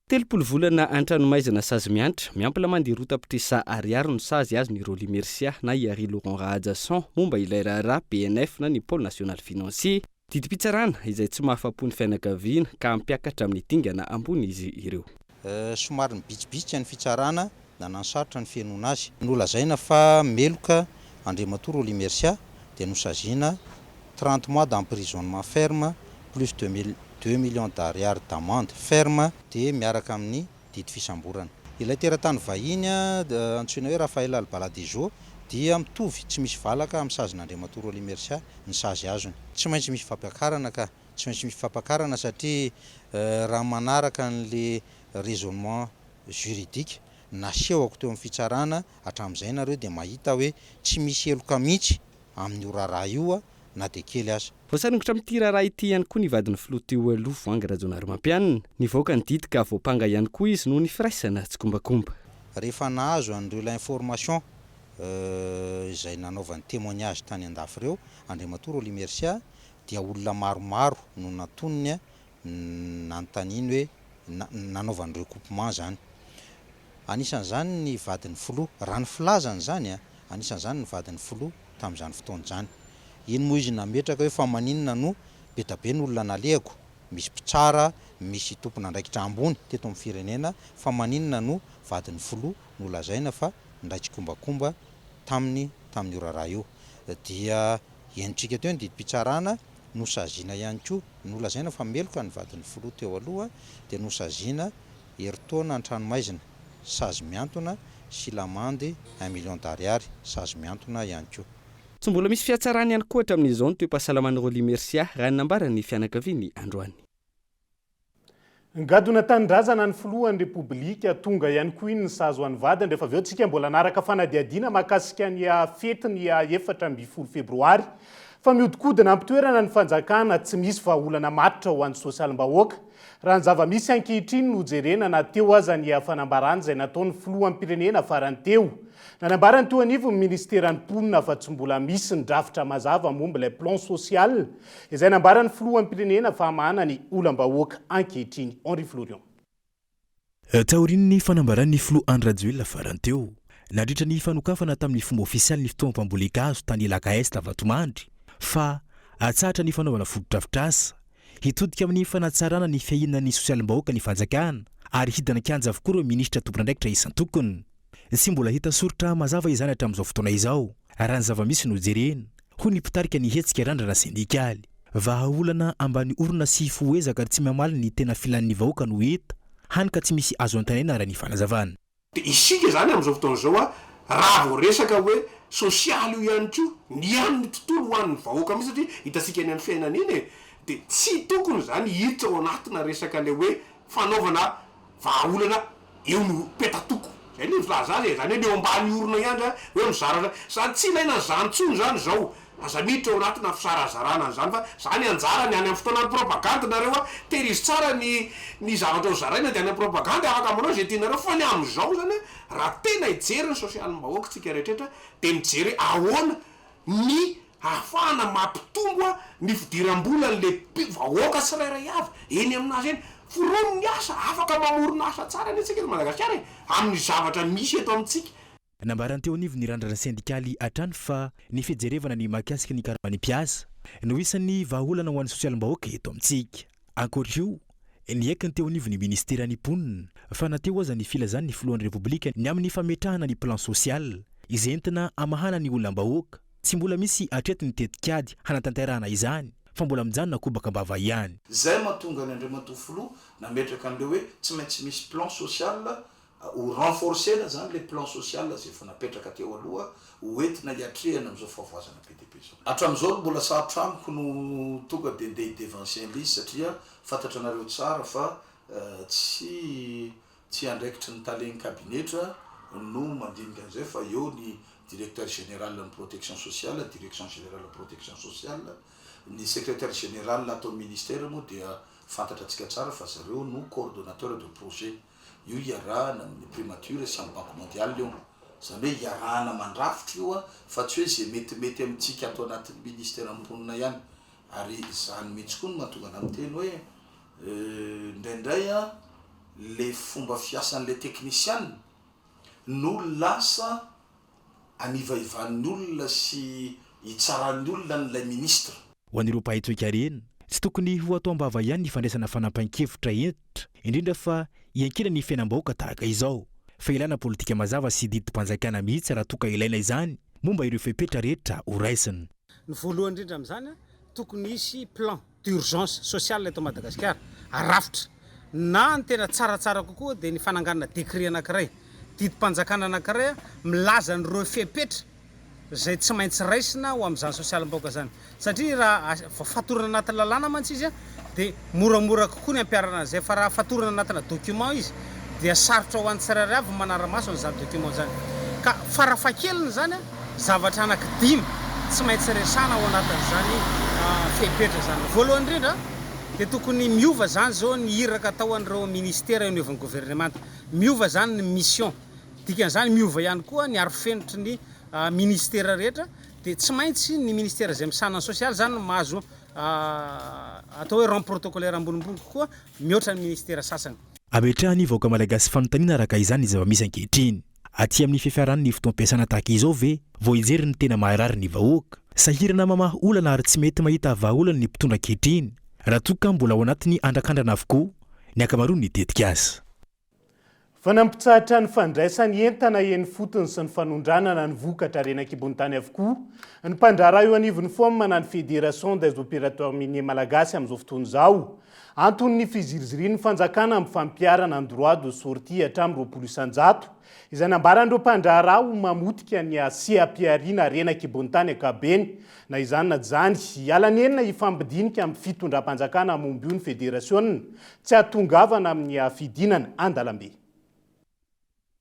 30 volana an-tranomaizina sazy miantra miampila mandeha rota-pitrisa ariary no sazy azy ny Andrôly Mercia na Yari Laurent Rahadjasson momba ilay raharaha PNF na ny Pôle National Financier. Didim-pitsarana izay tsy mahafapo ny fianakaviana ka ampiakatra amin'ny dingana ambony izy ireo. Somary nibitsibitsy ny fitsarana da nansarotra ny fihainoana azy. Nolazaina fa meloka Andriamatoa Andrôly Mercia dia nosaziana 30 mois d'emprisonnement ferme plus 2 millions d'ariary d'amende ferme dia miaraka amin'ny didy fisamborana. Ilay teratany vahiny antsoina hoe Raphaël Albaladejo dia mitovy tsy misy valaka amin'ny sazin'Andriamatoa Andrôly Mercia ny sazy azony. Tsy maintsy misy fampiakarana ka tsy maintsy misy fampiakarana satria raha manaraka an'le raisonnement juridique nasehoko teo amin'ny fitsarana hatramin'izay nareo dia mahita hoe tsy misy heloka mihitsy amin'ny raharaha io na dia kely aza. Voasaringotra amin'ity raharaha ity ihany koa ny vadiny filoha teo aloha Voangy Rajaonarimampianina. Nivoaka ny didika voapanga ihany koa izy noho ny firaisana tsy kombakomba. Rehefa nahazo an'ireo la information izay nanaovany témoignage tany andafy ireo Andriamatoa Andrôly Mercia dia olona maromaro no natonony nanontaniany hoe nanaovany recoupement zany. Anisan'izany ny vadiny filoha raha ny filazany zany anisan'izany ny vadiny filoha tamin'izany fotoana zany. Iny moa izy nametraka hoe fa maninona no be da be n'olona nalehako, misy mpitsara, misy tompon'andraikitra ambony teto amin'ny firenena fa maninona no vadiny filoha no lazaina fa ndraiky kombakomba taminy raharaha io. Dia entrika teo ny didim-pitsarana nosaziana ihany koa nolazaina fa meloka ny vadiny filoha teo aloha dia nosaziana heritaona an-tranomaizina sazy miantona sy lamande 1 million d'ariary sazy miantona ihany koa. Tsy mbola misy fiatsarany ihany koa hatramin'izao ny toe-pahasalamana Andrôly Mercia raha ny nambarany fianakaviany androany. Ngadona tanindrazana ny filohan'ny repoblika tonga ihany koa iny ny sazo an'ny vadiny rehefa avy eo tsika mbola naraka fanadiadiana mahakasika ny fetiny 24 febroary fa miodikodina ampitoerana ny fanjakana tsy misy vahaolana matotra ho an'ny sosialim-bahoaka. Raha ny zava-misy ankehitriny no jerena na teo aza ny fanambarana izay nataon'ny filohan'ny pirenena farany teo. Nanambarany teo anivo ny ministeran'ny mponina fa tsy mbola misy ny drafitra mazava momba ilay plan social izay nambarany filohan'ny pirenena fa hamahana ny olam-bahoaka ankehitriny. Henri Florian. Taorian'ny fanambaran'ny filoha Andry Rajoelina farany teo nandritra ny fanokafana tamin'ny fomba ofisialy ny fitaovam-pambolika azo tany Ilaka Est Vatomandry fa atsahatra ny fanaovana foto-drafitrasa hitodika amin'ny fanatsarana ny fiahinana ny sosialim-bahoaka ny fanjakana ary hidana kianja avokoa ireo minisitra tompon'andraikitra isan-tokony. Tsy mbola hita soritra mazava izany hatramin'izao fotoana izao raha ny zava-misy no jerena ho ny mpitarika ny hetsika randrana sindikaly vahaolana ambany orona sy foezaka ary tsy miamaly ny tena filan'ny vahoaka no hita hany ka tsy misy azo antanena raha ny fanazavana. Isika zany amin'izao fotoana izao raha vao resaka hoe sosialy io ihany koa ny amin'ny tontolo ho an'ny vahoaka mihitsy satria hitasika ny amin'ny fiainana iny dia tsy tokony zany hiditra ao anatina resaka le hoe fanaovana vahaolana eo no petatoko. Zay le filaza azy zany hoe eo ambany orona ihany hoe mizara sady tsy ilaina zany tsony zany zao aza miditra ao anatina fisarazarana zany fa zany anjara ny any amin'ny fotoanan'ny propagande nareo terizy tsara ny zavatra ho zaraina dia any amin'ny propagande afaka manao zay tianareo fa ny amin'izao zany raha tena hijery ny sosialim-bahoaka tsika rehetrarehetra dia mijery ahoana ny ahafahana mampitombo ny fidiram-bola n'le vahoaka tsirairay avy eny aminazy eny foroniny ny asa afaka mamorona asa tsara ny atsika eto Madagasikara amin'ny zavatra misy eto amintsika. Nambarany teo anivo ny randrana sindikaly hatrany fa ny fijerevana ny mahakasika ny karavany mpiasa no isan'ny vahaolana ho an'ny sosialim-bahoaka eto amintsika. Ankoatr'io Niaikiny teo anivon'ny ministera niponina fa nateo aza ny filazany ny filohan'ny repoblika ny amin'ny fametrahana ny plan sosial izay entina amahana ny olona-bahoaka tsy mbola misy atreto ny tetikady hanatanterahana izany fa mbola mijanona kobakambava ihany. Zay mahatonga ny Andriamatoa filoha nametraka an'ireo hoe tsy maintsy misy plan social ho renforcer zany le plan social zay efa napetraka teo aloha hoentina hiatrehana amin'izao fahavoazana PDP zao. Hatramin'izao mbola sarotra amiko no tonga de ndeha devancien liste satria fantatra anareo tsara fa tsy andraikitry ny talegny kabinetra no mandinika an'izay fa eo ny directeur général de protection sociale, direction générale de protection sociale, ny secrétaire général atao ministère moa dia fantatra atsika tsara fa zareo no coordonnateur de projet. Io iarahana amin'ny primature sy amin'ny banque mondiale io. Zany hoe iarahana mandrafitra io fa tsy hoe zay metimety amintsika atao anatin'ny ministère amponina ihany. Ary zany mihitsy koa no mahatonga ana miteny hoe ndraindray le fomba fiasan'le technician no lasa anivaivan'ny olona sy hitsaran'ny olona n'ilay ministre. Ho an'ireo mpahay-toekarena tsy tokony ho atao ambava ihany ny fandraisana fanampahan-kevitra entitra indrindra fa iankina ny fiainam-bahoaka tahaka izao fa ilana politika mazava sy didim-panjakana mihitsy raha toka ilaina izany momba ireo fepetra rehetra ho raisina. Ny voalohany indrindra amin'izany tokony hisy plan d'urgence sociale eto Madagasikara arafitra na ny tena tsaratsara kokoa dia ny fananganana décret anankiray didim-panjakana anankiray milaza n'ireo fepetra zay tsy maintsy raisina ho amin'izany sosialim-bahoaka zany satria raha fatorana anaty lalàna mantsy izy dia moramora kokoa ny ampiarana an'izay fa raha fatorana anatina document izy dia sarotra ho an'ny tsirairay avy manara-maso n'izany document zany ka farafahakeliny zany zavatra anankidimy tsy maintsy resana ao anatin'izany fepetra zany. Voalohany indrindra dia tokony miova zany zao ny iraka atao an'ireo ministère eniovan'ny gouvernemanta, miova zany ny mission, dikan'izany miova ihany koa ny arofenitry ny ministère rehetra dia tsy maintsy ny ministère zay misanana social zany mahazo atao hoe rang protocolaire ambonimbony kokoa mihoatra ny ministère sasany. Ametrahany ny vahoaka malagasy fanontaniana araka izany ny zava-misy ankehitriny. Aty amin'ny fiafarany ny fotoam-piasana tahaka izao ve vao hijery ny tena maharary ny vahoaka. Sahirana mamaha olana ary tsy mety mahita vahaolana ny mpitondra ankehitriny raha toka mbola ao anatiny andrakandrana avokoa ny ankamaroany ny tetika azy. Fanampitsahatra ny fandraisany entana eny fotony sy ny fanondranana ny vokatra renan-kibony tany avokoa ny mpandraharaha io anivon'ny fomana ny fédération des opérateurs miniers malagasy amin'izao fotoana izao antony ny fiziriziriny fanjakana amin'ny fampiarana ny droit de sortie hatramin'ny 20 isanjato izay nambaran'ireo mpandraharaha ho mamotika ny asiam-piariana renan-kibony tany ankabeny na izany na zany ialanenina ifampidinika amin'ny fitondram-panjakana momby io ny fédération tsy hatongavana amin'ny fidinana andalambe.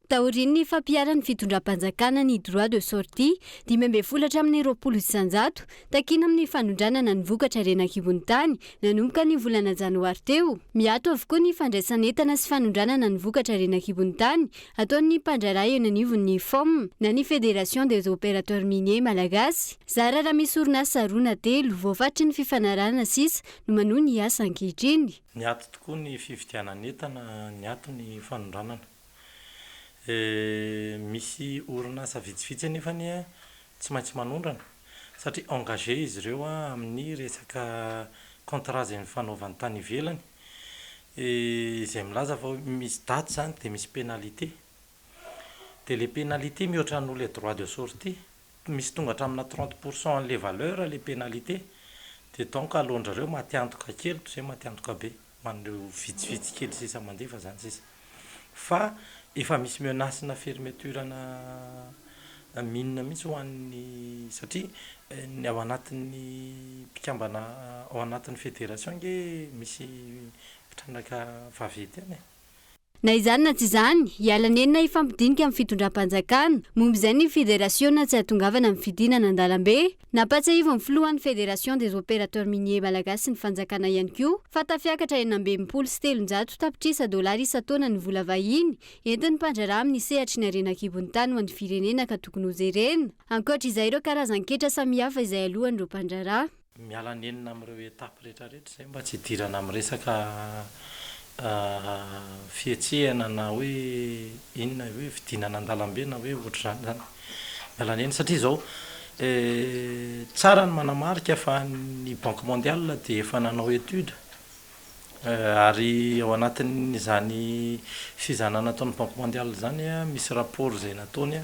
Taorian'ny fampiarany fitondram-panjakana ny droit de sortie 12 hatramin'ny 20 isanjato takina amin'ny fanondranana ny vokatra renan-kibony tany nanomboka ny volana janoary teo. Miato avokoa ny fandraisana entana sy fanondranana ny vokatra renan-kibony tany ataon'ny mpandraharaha eny anivon'ny FOM na ny fédération des opérateurs miniers malagasy. Zara raha misy orinasa roa na telo voafatry ny fifanarahana sisa no manohy ny asa ankehitriny. Niato tokoa ny fividianana entana, niato ny fanondranana. Misy orinasa vitsivitsy nefany tsy maintsy manondrana satria engagé izy ireo amin'ny resaka contrat zay fanaovany tany ivelany izay milaza fa misy daty zany dia misy pénalité dia le pénalité mihoatra ny le droit de sortie misy tonga hatramina 30% an'le valeur le pénalité dia donc alondrareo matiantoka kely toy izay matiantoka be man'ireo vitsivitsy kely sisa mandefa zany sisa fa efa misy menacena fermeture na mine mihitsy ho an'ny satria ny ao anatin'ny mpikambana ao anatin'ny fédération nge misy mpitrandraka vaventy any. Na izany na tsy izany, ialanenina ifampidinika amin'ny fitondram-panjakana, momba izay ny fédération tsy hatongavana amin'ny fidinana an-dalambe. Nampatsiahivo ny filohan'ny fédération des opérateurs miniers malagasy ny fanjakana ihany koa, fa tafiakatra 12 sy 300 tapitrisa dolary isan-taona ny vola vahiny, entin'ny mpandraharaha amin'ny sehatry ny renan-kibony tany ho an'ny firenena ka tokony ho jerena. Ankoatra izay ireo karazan-ketra samihafa izay alohan'ireo mpandraharaha. Mialanenina amin'ireo etapy rehetrarehetra izay mba tsy hidirana amin'ny resaka fietsehana na hoe inona hoe fidinana an-dalambe na hoe ohatr'izany zany mialanena satria zao tsara ny manamarika fa ny banque mondiale dia efa nanao étude ary ao anatin'izany fizanana ataon'ny banque mondiale zany a misy rapport zay nataony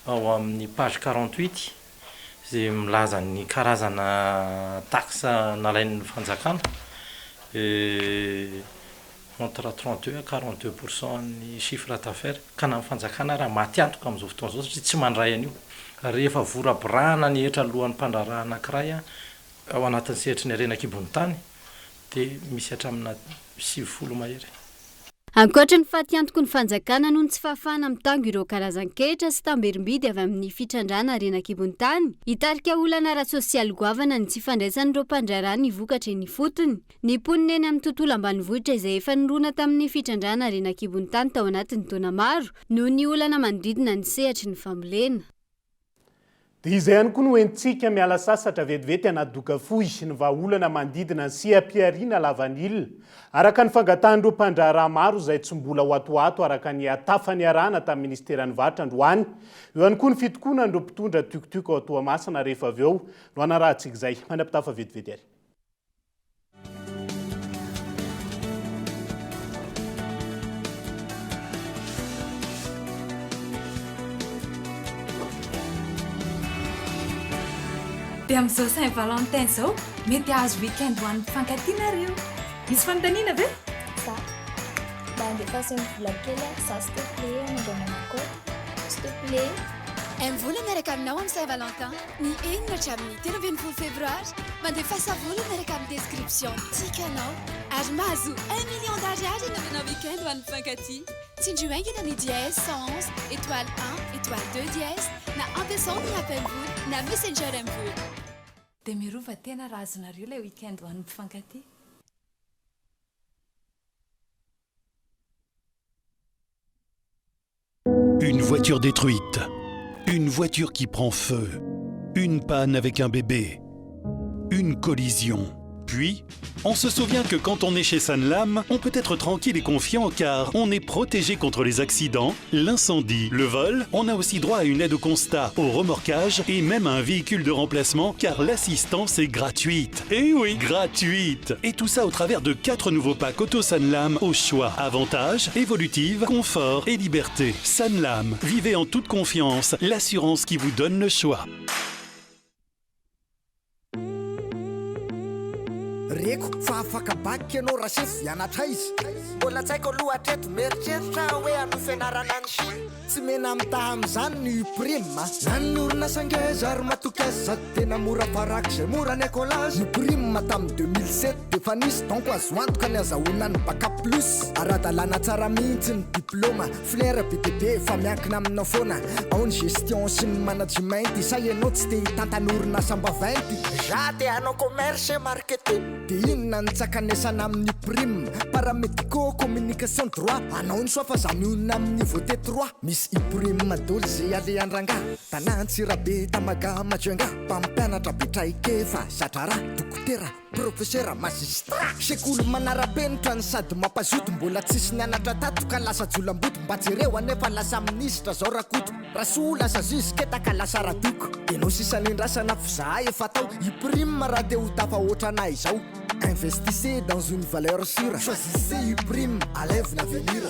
ao amin'ny page 48 zay milaza ny karazana taxe nalain'ny fanjakana entre 32 à 42% ny chiffre d'affaires ka na fanjakana raha maty antoka amin'izao fotoana zao satria tsy mandray an'io rehefa voraborahana ny etra alohan'ny mpandraraha anankiray ao anatin'ny sehatry ny arenakibony tany dia misy hatramina 70 mahery. Ankoatra ny fatiantoko ny fanjakana noho ny tsy fahafahana mitango ireo karazan-kehitra sy tamberi-bidy avy amin'ny fitrandrana arenakibony tany, hitarika olana ara-sosialy goavana ny tsy fandraisan'ireo mpandraraha ny vokatra ny fotony. Ny ponina eny amin'ny tontolo ambanivohitra izay efa nirona tamin'ny fitrandrana arenakibony tany tao anatin'ny taona maro noho ny olana manodidina ny sehatry ny fambolena. Dia izay ihany koa no entsika miala sasatra vetivety anadoka fohy ny vahaolana manodidina ny siam-piariana lavanilina araka ny fangatahan'ireo mpandraraha maro izay tsy mbola hoatoato araka ny atafany arahana tamin'ny ministeran'ny vatra androany. Eo ihany koa ny fitokonana ireo mpitondra tuktuk ao Toamasina rehefa avy eo no anarahantsika izay manapitafa vetivety ary. Dia amin'izao Saint-Valentin zao mety azo weekend ho an'ny mpifankatianareo. Misy fanontaniana ve? Za. Mba andefaso ny vola kely za s'il te plaît mandeha manakô. S'il te plaît. Vola miaraka aminao amin'ny Saint-Valentin. Ny enina hatramin'ny 13 febroary mandefasa vola miaraka amin'ny description tikanao ary mahazo 1 million d'ariary anaovanao weekend ho an'ny mpifankatia. Tsindrio haingana ny dièse 111 étoile 1 étoile 2 dièse na ampiasao ny appel vola na messenger vola. Dia mirova tena razonareo ilay weekend ho an'ny mpifankatia. Une voiture détruite, une voiture qui prend feu, une panne avec un bébé, une collision. Puis, on se souvient que quand on est chez Sanlam, on peut être tranquille et confiant car on est protégé contre les accidents, l'incendie, le vol. On a aussi droit à une aide au constat, au remorquage et même à un véhicule de remplacement car l'assistance est gratuite. Eh oui, gratuite! Et tout ça au travers de 4 nouveaux packs Auto Sanlam au choix. Avantages, évolutive, confort et liberté. Sanlam, vivez en toute confiance, l'assurance qui vous donne le choix. Reko fa afaka baky ianao raha sefy hianatra izy mbola tsy haiko aloha hatreto mieritreritra hoe hanao fianarana ny sy tsy mena mitaha amin'izany ny prime zany ny orinasa ngeza ary matoky azy sady tena mora faraka izay mora ny écolage ny prime tamin'ny 2007 defa nisy donc azo antoka ny azahoana ny baka plus ara-dalàna tsara mihitsy ny diplôma flera BTP fa miankina aminao foana ao ny gestion sy ny management sa ianao tsy te hitantany orinasa mba vainty za te hanao commerce marketing dia inona ny tsakanesana amin'ny prime paramédico communication droit anao ny soa fa za mionina amin'ny voté 3 misy iprime madoly zay ale andrangà tanantsirabe tamaga majoenga mpampianatra betraike fa zatra raha dokotera professeur magistrat sekolo manara-penitra ny sady mampazoto mbola tsisy nianatra tato ka lasa jolam-boto mba jereo anefa lasa ministra zao rakoto raha soa lasa zisketaka lasa radoko enao sisan'indrasana fizaha efa tao iprime raha te ho tafa ohatranay zao investissez dans une valeur sûre choisissez iprime à lève l'avenir.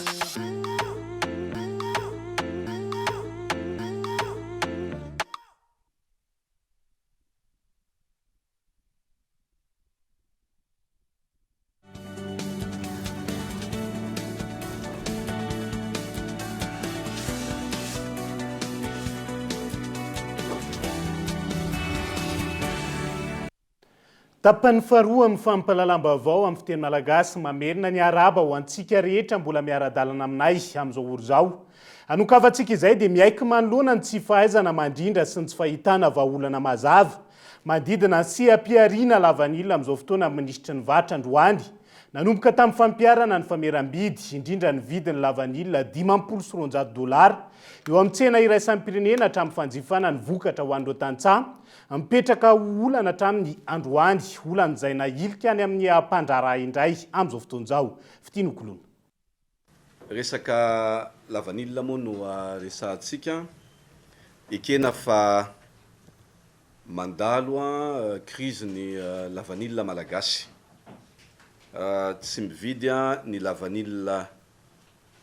Tapany faharoa amin'ny fampalalam-baovao amin'ny fiteny malagasy mamerina ny araba ho antsika rehetra mbola miara-dalana aminay amin'izao oro izao. Anokavantsika izay dia miaiky manoloana ny tsy fahaizana mandrindra sy ny tsy fahitana vahaolana mazava. Manodidina ny siam-piariana lavanilina amin'izao fotoana ministry ny vatra androany. Nanomboka tamin'ny fampiarana ny fameram-bidy indrindra ny vidiny lavanilina $900. Eo amin'ny tsena iraisam-pirenena hatramin'ny fanjifana ny vokatra ho an'ireo tantsaha. Mipetraka olana hatramin'ny androany olana izay nahilika any amin'ny mpandraraha indray amin'izao fotoana izao. Fitino kolona. Resaka lavanilina moa no resahantsika ekena fa mandalo crise ny lavanilina malagasy. tsy mividy ny lavanila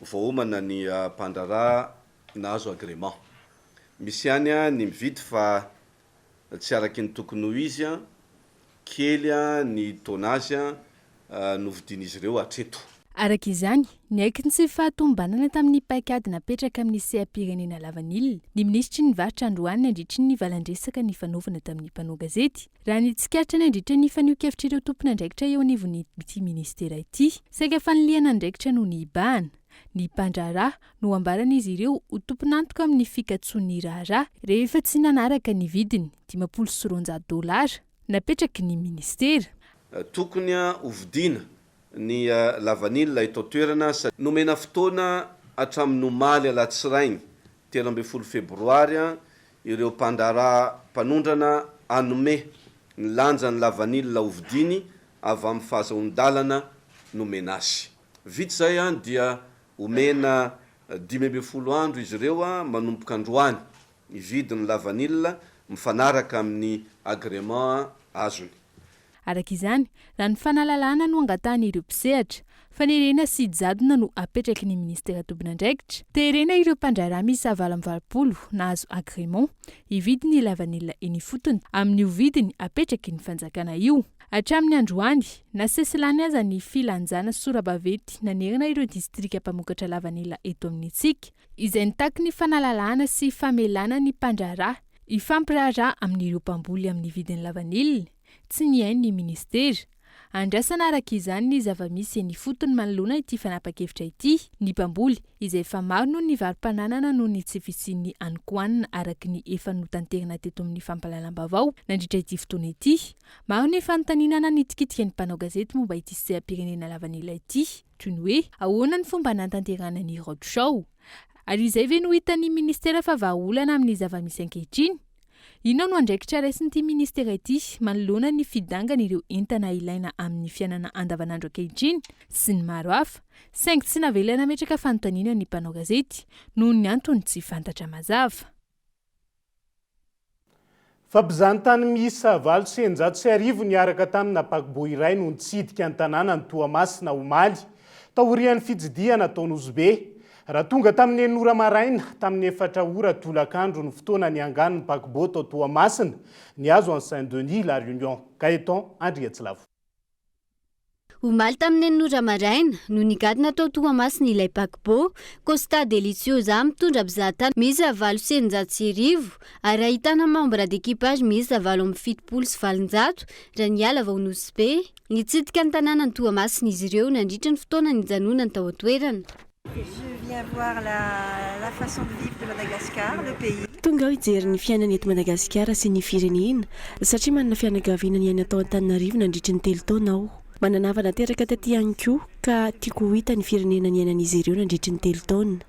voaomana ny mpandrarà nahazo agrément. Misy ihany ny mividy fa tsy araky ny tokony ho izy kely ny tonnage novidin'izy ireo hatreto. Araka izany, ny aiky sy fahatombanana tamin'ny paikady napetraka amin'ny seha-pirenena lavanila, ny ministry ny varotra androany nandritra ny valandresaka ny fanaovana tamin'ny mpanao gazety. Raha ny tsikaritra nandritra ny fanio-kevitra ireo tompona andraikitra eo anivon'ity ministera ity, saika faniliana andraikitra no ny ibahana. Ny mpandrarà no ambaran'izy ireo ho tomponantoka amin'ny fikatsoan'ny raharaha rehefa tsy nanaraka ny vidiny $400 napetraky ny ministera. Tokony hovidiana ny lavanila eto toerana nomena fotoana hatramin'ny omaly alatsirainy 13 febroary ireo mpandrarà mpanondrana anome ny lanjan'ny lavanila hovidiny avy amin'ny fahazoan-dalana nomena azy. Vita zay dia omena 15 andro izy ireo manomboka androany ividiny lavanila mifanaraka amin'ny agrément azony. Araka izany, raha ny fanalalana no angatahan'ireo mpisehatra, fanerena sy jadona no apetraky ny ministera tompon'andraikitra, terena ireo mpandrarà misy 20 nahazo agrément hividy ny lavanila eny fotony amin'ny vidiny apetraky ny fanjakana io. Hatramin'ny androany, nasesilany aza ny filanjana Sorabavety nanerana ireo distrika mpamokatra lavanila eto amin'ny tsika, izay nitaky ny fanalalana sy famelana ny mpandrarà ifampiraharaha amin'ireo mpamboly amin'ny vidiny lavanila. Tsy ny hainy ny ministera. Andrasana araka izany ny zava-misy eny fotony manoloana ity fanapa-kevitra ity, ny mpamboly izay efa maro noho ny varim-pananana noho ny tsy fisian'ny hanikoanina araky ny efa notanterana teto amin'ny fampalalam-bavao nandritra ity fotoana ity. Maro ny fanotaninana nitikitika ny mpanao gazety momba ity seha-pirenena lavanila ity, toy ny hoe ahoana ny fomba nantanterana ny roadshow. Ary izay ve no hitan'ny ministera fa vahaolana amin'ny zava-misy ankehitriny? Inona no andraikitra raisin'ity ministera ity manoloana ny fidangana ireo entana ilaina amin'ny fiainana andavanandro ankehitriny sy ny maro hafa, saingy tsy navelana metraka fanontaniana ny mpanao gazety noho ny antony tsy fantatra mazava. Fampizahantany miisa 990 niaraka tamina paquebot iray no nitsidika ny tanàna ny Toamasina omaly taorian'ny fitsidiana ataon'Ozobe. Raha tonga tamin'ny 9 maraina tamin'ny 4 ora tolakandro ny fotoana ny angan'ny paquebot tao Toamasina niazo an'i Saint-Denis la Réunion. Gaëtan Andriatsilavo. Omaly tamin'ny 9 maraina no nigadina tao Toamasina ilay paquebot Costa Deliciosa mitondra mpizahatany miisa 990 ary ahitana membre d'équipage miisa 770 sy 700 raha niala vao Nosbe. Nitsidika ny tanàna ny Toamasina izy ireo nandritra ny fotoana nijanonany tao an-toerana. Je viens voir la façon de vivre de Madagascar, le pays. Tonga aho hijery ny fiainana eto Madagasikara sy ny firenena satria manana fianakaviana ny aina tao Antananarivo nandritra ny 3 taona aho. Mananavana teraka taty ihany koa ka tiako ho hita ny firenena ny ainan'izy ireo nandritra ny 3 taona.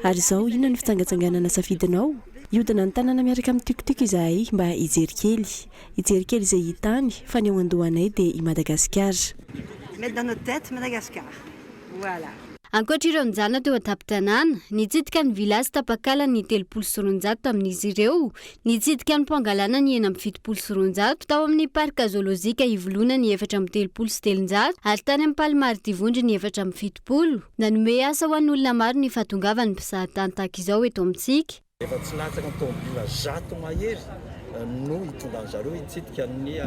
Ary izao inona ny fitsangatsanganana safidinao? Iodina ny tanàna miaraka amin'ny tikotiko izahay mba hijery kely izay hitany fa ny ao andohanay dia i Madagasikara. Mettre dans notre tête Madagascar. Voilà. Ankoatra ireo nijanona teo an-tampon-tanàna, nitsidika ny vilazy tapakala ny 300 tamin'izy ireo, nitsidika ny mpangalana ny 770 tao amin'ny parka zoolozika ivoloana ny 437 ary tany amin'ny Palomar Tivondry ny 470. Nanome asa ho an'olona maro ny fahatongavany mpizahatany tahaka izao eto amintsika. Efa tsy latsaka ny tômôbila 100 mahery no hitondra an'zareo hitsidika ny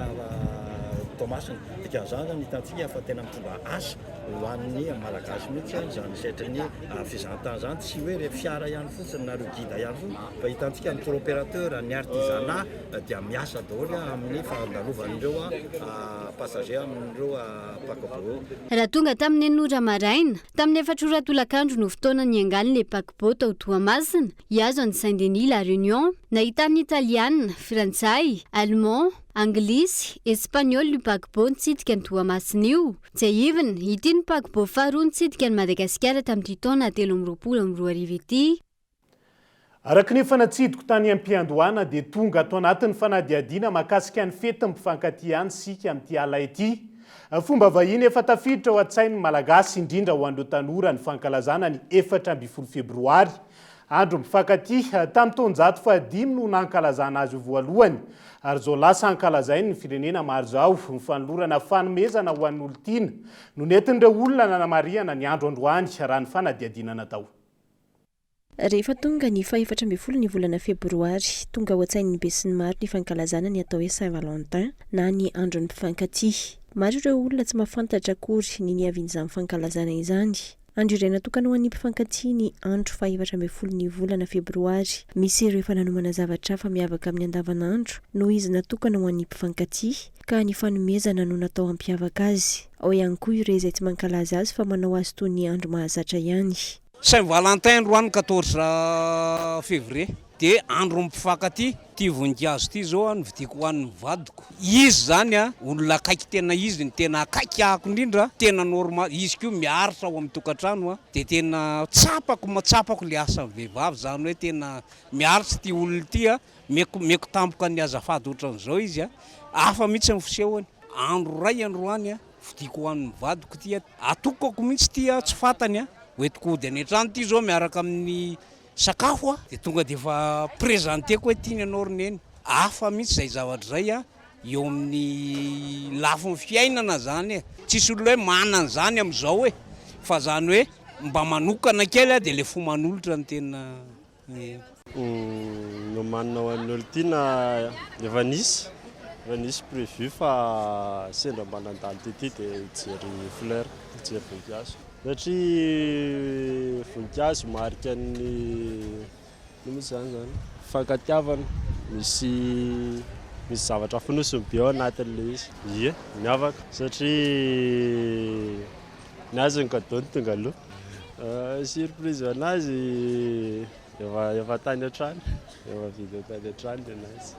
Toamasina. Dikan'izany ny hitantsika fa tena mitondra asa ho an'ny malagasy mihitsy izany setrany fizahantany izany tsy hoe rehefa fiara ihany fotsiny na reo guide ihany fotsiny fa hitantsika ny tour opérateur ny artisanat dia miasa daholo amin'ny fandalovandreo passager amin'ireo paquebot. Raha tonga tamin'ny 9 maraina tamin'ny 4 ora tolakandro no fotoana niangalin'ilay paquebot tao Toamasina hiazo an'i Saint-Denis la Réunion, nahitany italiana, frantsay, allemand, anglisy, espagnol io paquebot nitsidika ny Toamasina io. Tsy aivina ity ny paquebot faharoa nitsidika ny Madagasikara tamin'ity taona 2022 ity. Araka ny fanatsidiko tany am-piandohana dia tonga ato anatin'ny fanadihadiana mahakasika ny fety mpifankatia sika amin'ity ala ity. Fomba vahiny efa tafiditra ao an-tsain'ny malagasy indrindra ho an'ireo tanora ny fankalazana ny 14 febroary. andro mifankaty tamin'ny taonjato fahadimy no nankalazana azy voalohany ary zao lasa ankalazainy ny firenena maro zao mifanolorana fanomezana ho an'ny olo-tiana no nentin'ireo olona nanamariana ny andro androany raha ny fanadiadinana tao. Rehefa tonga ny faha-efatra ambin'ny folo ny volana febroary, tonga ao an-tsain'ny be sy ny maro ny fankalazana ny atao hoe Saint-Valentin na ny andro ny mpifankaty. Maro ireo olona tsy mahafantatra akory ny niavian'izany fankalazana izany. Andro iray natokana ho an'ny mpifankaty ny andro faha-efatra ambin'ny folo ny volana febroary. Misy ireo efa nanomana zavatra hafa miavaka amin'ny andavanandro noho izy natokana ho an'ny mpifankaty ka ny fanomezana no natao hampiavaka azy. Ao ihany koa ireo izay tsy mankalaza azy fa manao azy toy ny andro mahazatra ihany. Saint-Valentin androany 14 février de andro mpifankaty ty voninkazo ty zao ny vidiko ho an'ny vadiko. Izy zany olona akaiky tena izy ny tena akaiky ahako indrindra tena normal izy koa miaritra ao amin'ny tokantrano de tena matsapako le asan'ny vehivavy zany hoe tena miaritra ty olona ty meko tampoka ny azafady ohatran'izao izy afa mihitsy ny fisehony andro ray androany vidiko ho an'ny vadiko ty atokako mihitsy ty tsy fatany hoetiko de netrano ty zao miaraka amin'ny sakafo de tonga de efa prezanteko hoe tiany anao roneny afa mihitsy zay zavatra zay eo amin'ny lafiny fiainana zany tsisy olona hoe manana zany am'izao fa zany hoe mba manokana kely de le fo manolotra ny tena no manana ho an'ny olo-tiana efa nisy prévu fa sendra mba nandalo ty de hijery fleur hijery voninkazo satria voninkazo marika ny misy zany fankatiavana misy zavatra fonosiny be ao anatin'le izy miavaka satria ny azy ny kadony tonga aloha surprise anazy efa tany an-trano efa vidy tany an-trano anazy.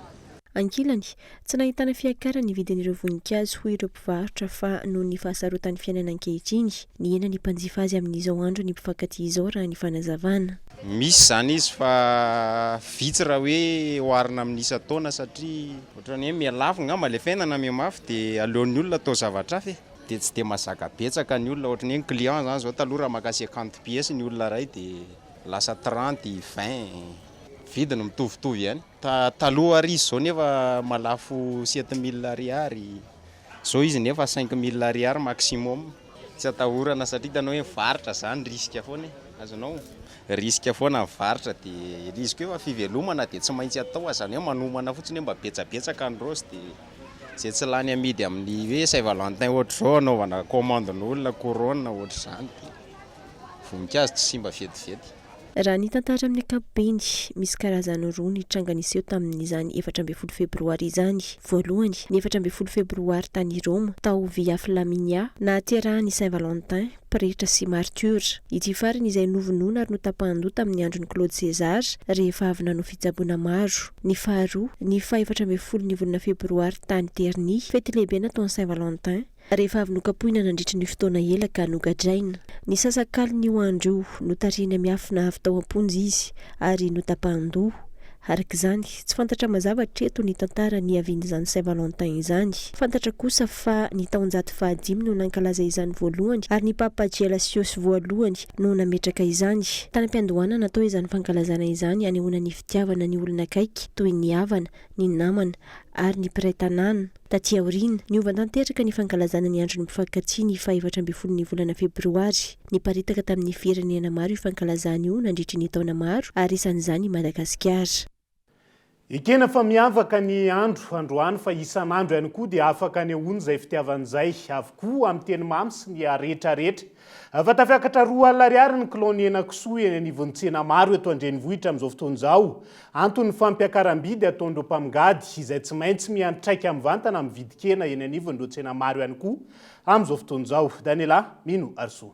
Ankilany, tsy nahitana fiakara ny vidin'ireo voninkazo ho ireo mpivarotra fa noho ny fahasarotan'ny fiainana ankehitriny ny hena ny mpanjifa azy amin'izao andro ny mpifankaty izao raha ny fanazavana. Misy zany izy fa vitsy raha hoe oharina amin'ny isa-taona satria ohatrany hoe mialafo ngamba le fiainana miamafy de aleon'ny olona atao zavatra hafa de tsy de mazaka betsaka ny olona ohatrany hoe client zany zao taloha raha makasy 50 pièces ny olona ray de lasa 30 20 vidiny mitovitovy ihany. Taloha ary izy zao nefa malafo 7000 ariary. Zao izy nefa 5000 ariary maximum. Tsy atahorana satria tanao hoe varitra zany risque foana. Azonao risque foana varitra de risque hoe fivelomana de tsy maintsy atao zany hoe manomana fotsiny mba betsabetsaka ny rose de zay tsy lany amidy amin'ny hoe Saint-Valentin ohatr'izao anaovana commande-n'olona couronne ohatr'izany. Voninkazo tsy simba vetivety. Raha ny tantara amin'ny ankapobeny, misy karazany roa ny tranga niseho tamin'izany 14 febroary izany. Voalohany, ny 14 febroary tany Roma, tao Via Flaminia, nahaterahan'ny Saint-Valentin, pretra sy martyra. Ity farany izay novonoina ary notapahan-doha tamin'ny andron'ny Claude César rehefa avy nanao fitsaboana maro. Ny faharoa, ny 14 ny volana febroary tany Terny, fety lehibe nataon'ny Saint-Valentin. Rehefa avy nokapohina nandritra ny fotoana ela ka nogadraina. Ny sasakaly ny ho andro notarina miafina avy tao am-ponjy izy ary notapahan-doha. Arak'izany, tsy fantatra mazava treto ny tantara ny avian'izany Saint-Valentin izany. Fantatra kosa fa ny taonjato fahadimy no nankalaza izany voalohany ary ny Papa Gelasios voalohany no nametraka izany. Tany am-piandohana natao izany fankalazana izany anehoana ny fitiavana ny olona akaiky toy ny havana, ny namana ary ny mpiray tanàna. Taty aoriana, niova tanteraka ny fankalazana ny andro ny mpifankaty ny 14 ny volana febroary. Niparitaka tamin'ny firenena maro io fankalazana io nandritra ny taona maro ary isan'izany Madagasikara. Ekena fa miavaka ny androany fa isan'andro ihany koa dia afaka anehoana izay fitiavan'izay avokoa amin'ny teny mamy sy ny rehetrarehetra. Fa tafiakatra 2 alina ariary ny kilao ny henan-kisoa eny anivon'ny tsena maro eto an-drenivohitra amin'izao fotoana izao. Antony fampiakaram-bidy ataon'ireo mpamigady izay tsy maintsy miantraika amin'ny vantana amin'ny vidikena eny anivon'ireo tsena maro ihany koa amin'izao fotoana izao. Daniela Mino Arso.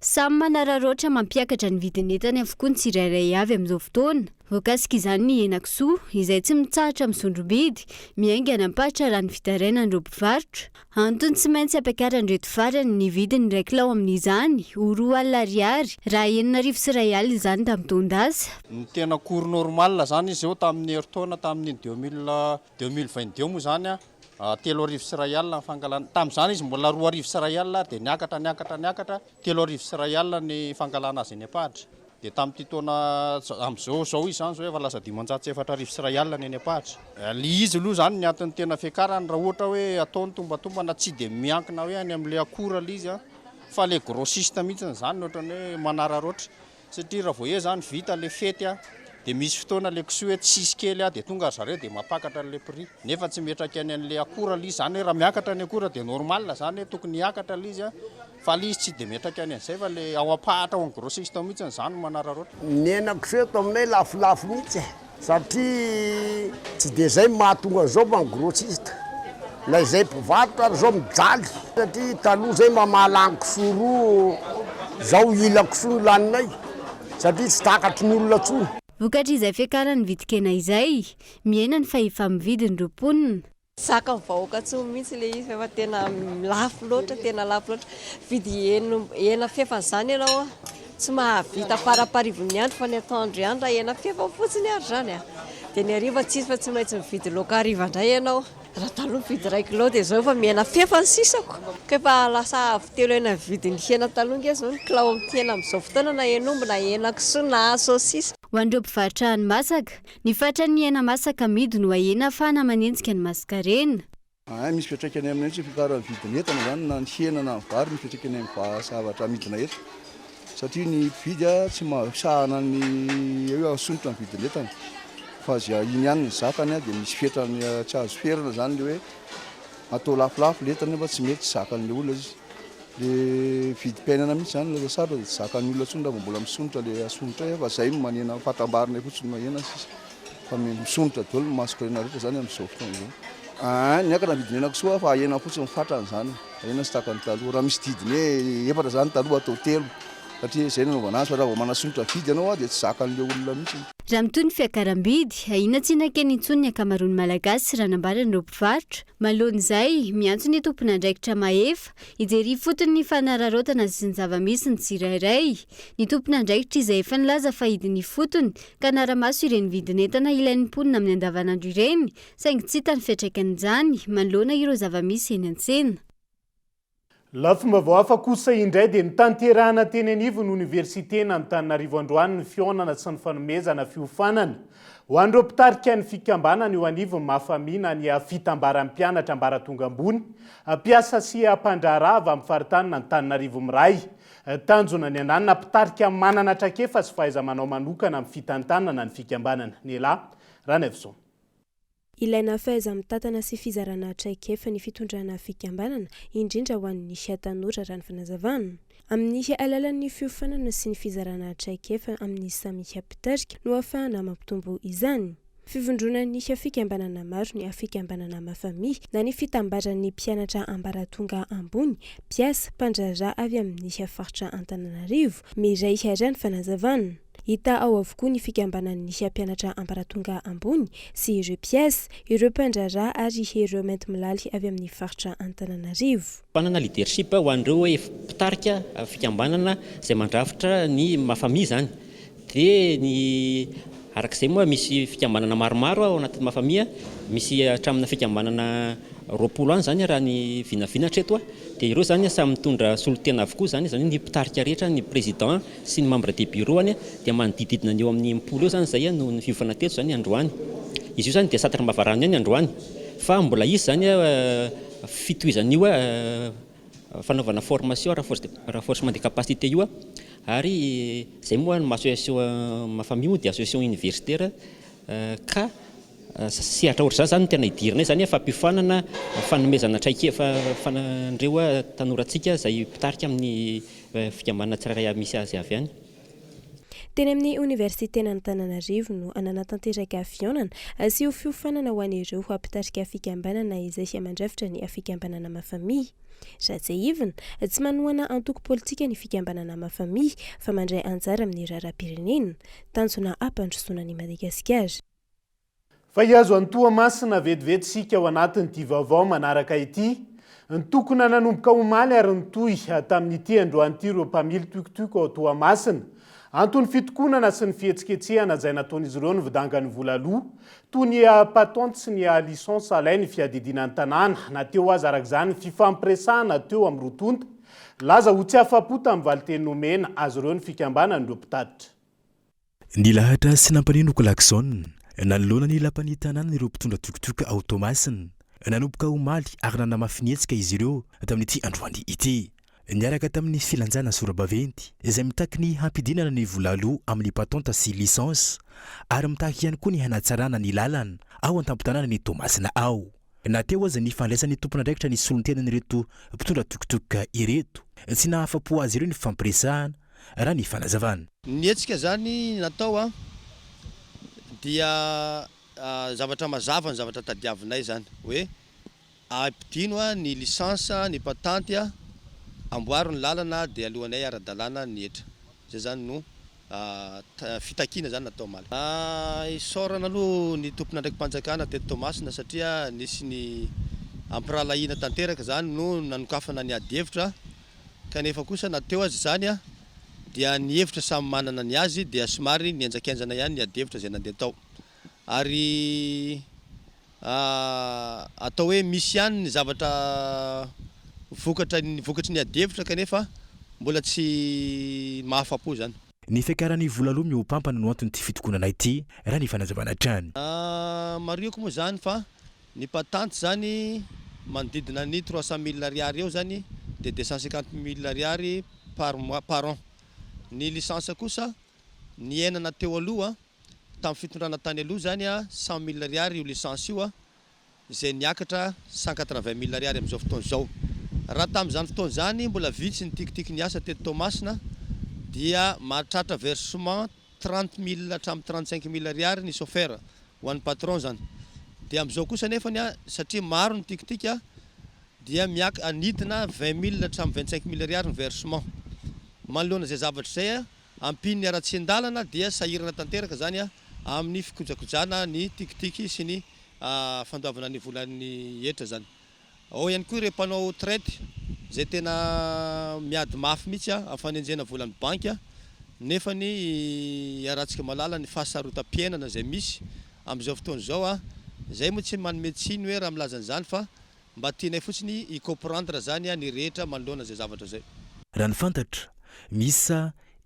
Samy manararoatra mampiakatra ny vidin'entany avokoa ny tsirairay avy amin'izao fotoana. Voakasika izany ny henan-kisoa izay tsy mitsahatra misondrom-bidy, miainga nampahatra raha ny fitarainan'ireo mpivarotra. Antony tsy maintsy ampiakaran'ireto farany ny vidiny iray kilao amin'izany ho 2 alina ariary raha 7,2 izany tamin'ny taon-daza. Ny tena cours normal zany izy eo tamin'ny heritaona tamin'ny 2022 moa zany 3,1 ny fankalana. Tamin'izany izy mbola 2,1 de niakatra 3,1 ny fankalana azy eny Apahatra. dia tamin'ity taona amin'izao zao izy zany zao efa lasa 504 sy ray alina ny any Ampahatra. Le izy aloha zany ny antony tena fiakarany raha ohatra hoe ataony tombatomba na tsy dia miankina hoe any amin'ilay akora le izy fa le grossiste mihitsy zany ohatrany hoe manararoatra satria raha voe zany vita le fety dia misy fotoana le kisoa hoe tsisy kely dia tonga zareo dia mapakatra le prix nefa tsy metraka any an'le akora le izy zany hoe raha miakatra ny akora dia normal zany hoe tokony hiakatra le izy fa le izy tsy dia metraka any an'izay fa le ao Ampahatra ao grossiste mihitsy zany manararoatra. Ny henan-kisoa eto aminay lafolafo mihitsy satria tsy dia izay mahatonga zao fa ny grossiste na izay mpivarotra ary zao mijaly satria taloha zay mamalangy kisoa roa zao ila kisoa no laninay satria tsy takatry ny olona tsony. Vokatra izay fiakarany vitikena izay miaina ny fa efa mividy ny roponina. Saka vahoaka tsony mihitsy le izy fa tena lafo loatra vidy hena fefany zany ianao tsy mahavita paraparivon'ny andro fa ny atoandro ihany raha hena fefa fotsiny ary zany dia ny hariva tsisy fa tsy maintsy mividy laoka hariva indray ianao. Raha taloha mividy 1 kilo dia zao fa mihena fefa ny sisako kefa lasa avy telo hena vidiny hena taloha nge zao ny kilao amin'ny hena amin'izao fotoana na hen'omby na hena kisoa na saosisy. Ho an'ireo mpivarotra hani-masaka, ny fatran'ny hena masaka amidy no ahena ahafahana manenjika ny maskarena. Misy fiatraikany aminay tsy fikarany vidiny entana zany na ny hena na ny vary misy fiatraikany amin'ny zavatra amidina eto satria ny mpividy tsy mahasahana ny eo asonitra ny vidiny entana fa zay iny ihany ny zakany dia misy fetrany tsy azo ferana zany le hoe atao lafolafo le entana nefa tsy mety zakan'le olona izy le vidim-piainana mihitsy zany laza sara dia zakan'ny olona tsony raha mbola misonitra le asonitra fa zay manena fatambarinay fotsiny mahena sisa fa misonitra daholo ny maskarena rehetra zany amin'izao fotoana izao. Niakana vidiny hena kisoa fa hena fotsiny mifatrany zany hena sy takany taloha raha misy didiny hoe efatra zany taloha atao telo satria izay nanaovana azy fa raha vao manasonitra vidy ianao dia tsy zakan'le olona mihitsy. Raha mitoy ny fiakaram-bidy, ahina tsy nakeny intsony ny ankamaroan'ny malagasy sy raha nambaran'ireo mpivarotra. Malohan'izay, miantso ny tompon'andraikitra mahefa, hijery fotony ny fanararaotana sy ny zava-misy ny tsirairay. Ny tompon'andraikitra izay efa nilaza fa hidiny fotony, ka naramaso ireny vidin'entana ilain'ny mponina amin'ny andavanandro ireny, saingy tsy hita ny fiantraikan'izany, manoloana ireo zava-misy eny an-tsena. Lafomba vao hafa kosa indray dia nitanterahana teny anivon'ny oniversitena Antananarivo androany ny fionana sy ny fanomezana fiofanana. Ho an'ireo mpitarika ny fikambanana eo anivony mahafamina ny fitambaram-pianatra ambaratonga ambony, mpiasa sy mpandraharaha avy amin'ny faritany Antananarivo miray. Tanjona ny ananana mpitarika manana traikefa sy fahaiza-manao manokana amin'ny fitantanana ny fikambanana. Nela Ranevson. Ilaina fahaiza-mitantana sy fizarana traikefa ny fitondrana fikambanana indrindra ho an'ny tanora raha ny fanazavana. Amin'ny alalan'ny fiofanana sy ny fizarana traikefa amin'ny samy mpitarika no ahafahana mampitombo izany. Fivondronan'ny fikambanana maro ny fikambanana mafami na ny fitambaran'ny mpianatra ambaratonga ambony, mpiasa mpandraharaha avy amin'ny faritra Antananarivo miray harany fanazavana. Hita ao avokoa ny fikambanan'ny mpianatra ambaratonga ambony sy ireo mpiasa, ireo mpandraharaha ary ireo mainty milaly avy amin'ny faritra Antananarivo. Fanana leadership ho an'ireo hoe mpitarika fikambanana izay mandrafitra ny mafami zany. Dia ny arak'izay moa misy fikambanana maromaro ao anatin'ny mafamia, misy hatramina fikambanana 20 any zany raha ny vinavinatra eto dia ireo zany samy mitondra solotena avokoa zany ny mpitarika rehetra, ny président sy ny membre de bureau any dia manodididina eo amin'ny 10 eo zany zay no fiofana teto zany androany. Izy io zany dia satry mavarany any androany fa mbola izy zany fitohizan'io fanaovana formation renforcement de capacité io ary zay moa ny association mafamia dia association universitaire ka sehatra ohatr'izany zany tena idirinay zany fampifanana fanomezana traikefa fanandreo tanorantsika izay mpitarika amin'ny fikambanana tsirairay misy azy avy any. Teny amin'ny Universitena Antananarivo no ananatanteraka fionana sy ho fiofanana ho an'ireo mpitarika fikambanana izay mandrafitra ny fikambanana mafamia. Raha tsy ivina, tsy manohana antoko politika ny fikambanana mafamia fa mandray anjara amin'ny raharaham-pirenena, tanjona ampandrosoana ny Madagasikara. Fa hiazo antoamasina vetivetsika ao anatin'ity vaovao manaraka ity, ny tokona nanomboka omaly ary nitohy tamin'ity androan'ity ireo mpamily tokotoka ao Toamasina. Antony fitokonana sy ny fihetsiketsehana izay nataon'izy ireo ny vidangany vola aloha, toy ny patente sy ny lisansa alainy fiadidinan'ny tanàna, na teo azy arak'izany fifampiresahana teo amin'ny rotonta, laza ho tsy afa-po tamin'ny valiteny nomena azy ireo ny fikambanana ireo mpitatitra. ny lahatra sy nampaninoko Lakson nanoloana ny lapan'ny tanàna ireo mpitondra tokotoka automasina nanomboka omaly ary nanamafinietsika izy ireo tamin'ity androany ity. Niaraka tamin'ny filanjana Sorabaventy izay mitaky ny hampidinana ny volaloha amin'ny patente sy licence ary mitaky ihany koa ny hanatsarana ny lalana ao an-tampon-tanàna ny Tomasina ao. Nateo aza ny fandraisan'ny tompon'andraikitra ny solon-tenan'ireto mpitondra tokotoka ireto tsy nahafapo azy ireo ny fampiresahana raha ny fanazavana. Ny hetsika zany natao dia zavatra mazava ny zavatra tadiavinay zany hoe ampidino ny licence ny patente amboaro ny lalana dia alohanay ara-dalàna ny etra. Zay zany no fitakina zany natao maly. Isorana aloha ny tompon'andraiky mpanjakana teto Tomasina satria nisy ny ampiralahina tanteraka zany no nanokafana ny ady-hevitra kanefa kosa nateo azy zany dia ny hevitra samy manana ny azy dia somary ny enjakenjana ihany ny ady-hevitra zay nandeha tao. Ary atao hoe misy ihany ny zavatra vokatry ny ady-hevitra kanefa mbola tsy mahafapo zany. Ny fiakaran'ny volaloha miopampana no anton'ity fitokonana ity raha ny fanazavana trany. Marioko moa zany fa ny patente zany manodidina ny 300 000 ariary eo zany dia 250 000 ariary par an. Ny licence kosa ny enana teo aloha tamin'ny fitondrana tany aloha zany 100 000 ariary io licence io izay niakatra 180 000 ariary amin'izao fotoana izao. Raha tamin'izany fotoana zany mbola vitsy ny tikitiky ny asa teto Tomasina dia mahatratra versement 30 000 hatramin'ny 35 000 ariary ny chauffeur ho an'ny patron zany. Dia amin'izao kosa nefa satria maro ny tikitika dia anidina 20 000 hatramin'ny 25 000 ariary ny versement. Manoloana zay zavatra zay ampiny ara-tsy-andalana dia sahirana tanteraka zany amin'ny fikojakojana ny tikitiky sy ny fandoavana ny volan'ny etra zany. Ao ihany koa ireo mpanao traite zay tena miady mafy mihitsy afanenjena volan'ny banky nefa ny aratsika malala ny fahasarotam-piainana zay misy amin'izao fotoana izao zay moa tsy manome tsiny hoe raha milaza an'izany fa mba tianay fotsiny i-comprendre zany ny rehetra manoloana zay zavatra zay. Raha ny fantatra misy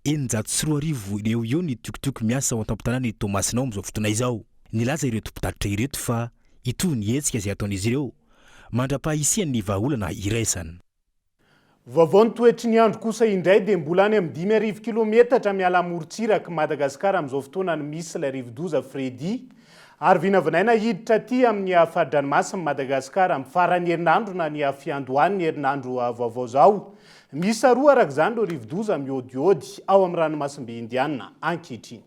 940 eo ny tokotoky miasa ao an-tampon-tanàna ny Tomasina amin'izao fotoana izao. Nilaza ireo tompontatitra ireto fa itony ny hetsika izay ataon'izy ireo mandra-pahisian'ny vahaolana iraisana. Vaovao ny toetry ny andro kosa indray dia mbola any amin'ny 5,000 kilometatra miala amorontsiraka Madagasikara amin'izao fotoana ny misy ilay rivo-doza Fredy ary vinavinaina hiditra aty amin'ny fahadranmasina Madagasikara amin'ny faran'ny herinandro na ny fiandohan'ny herinandro vaovao zao. Misy roa araka izany ireo rivo-doza miodiody ao amin'ny ranomasimbe Indiana ankehitriny.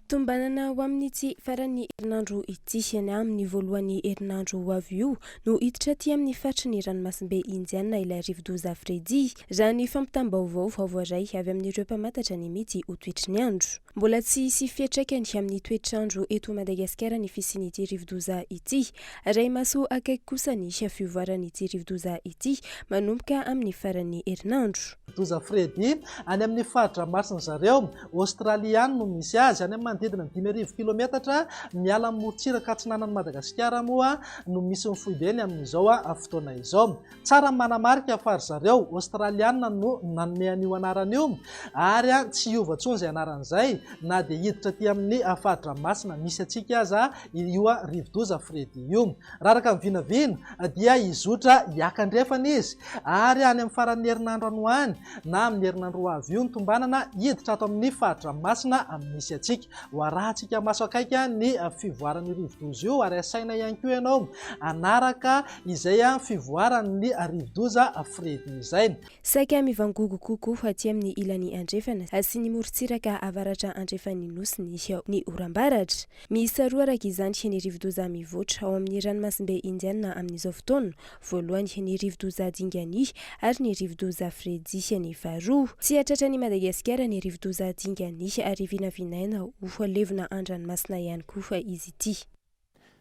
Tombanana ho amin'ity faran'ny herinandro ity any amin'ny voalohan'ny herinandro ho avy io no hiditra aty amin'ny faritry ny ranomasimbe Indiana ilay rivo-doza Fredy raha ny fampitam-baovao voavoaray avy amin'ireo mpamantatra ny mety ho toetry ny andro. Mbola tsy hisy fiantraikany amin'ny toetr'andro eto Madagasikara ny fisian'ity rivo-doza ity. Ray maso akaiky kosa ny fivoaran'ity rivo-doza ity manomboka amin'ny faran'ny herinandro. Doza Fredy any amin'ny faritra masina zareo Australiana no misy azy any manodidina 5,000 kilometatra miala amorontsiraka atsinanan'i Madagasikara moa no misy mifoibeny amin'izao fotoana izao. Tsara manamarika fa zareo Australiana no nanome an'io anaran'io ary tsy hiova intsony izay anaran'izay na dia hiditra aty amin'ny faritra masina misy atsika aza io rivo-doza Fredy io. Raraka ny vinavina dia izotra hiakandrefana izy ary any amin'ny faran'ny herinandro anohany na amin'ny herinandro ho avy io ny tombanana hiditra ato amin'ny faritra masina misy atsika. Ho arahantsika maso akaiky ny fivoaran'ny rivo-doza io ary asaina ihany koa ianao anaraka izay fivoaran'ny rivo-doza Fredy izay. Saika mivangogo kokoa aty amin'ny ilany andrefana sy ny morontsiraka avaratra andrefan'ny nosy ny orambaratra. Misy roa araka izany ny rivo-doza mivoatra ao amin'ny ranomasimbe Indiana amin'izao fotoana. Voalohany ny rivo-doza Dingany ary ny rivo-doza Fredy ny faharoa. Tsy atratran'ny Madagasikara ny rivo-doza Dingany ary vinavinaina ho levona an-dranomasina ihany koa izy ity.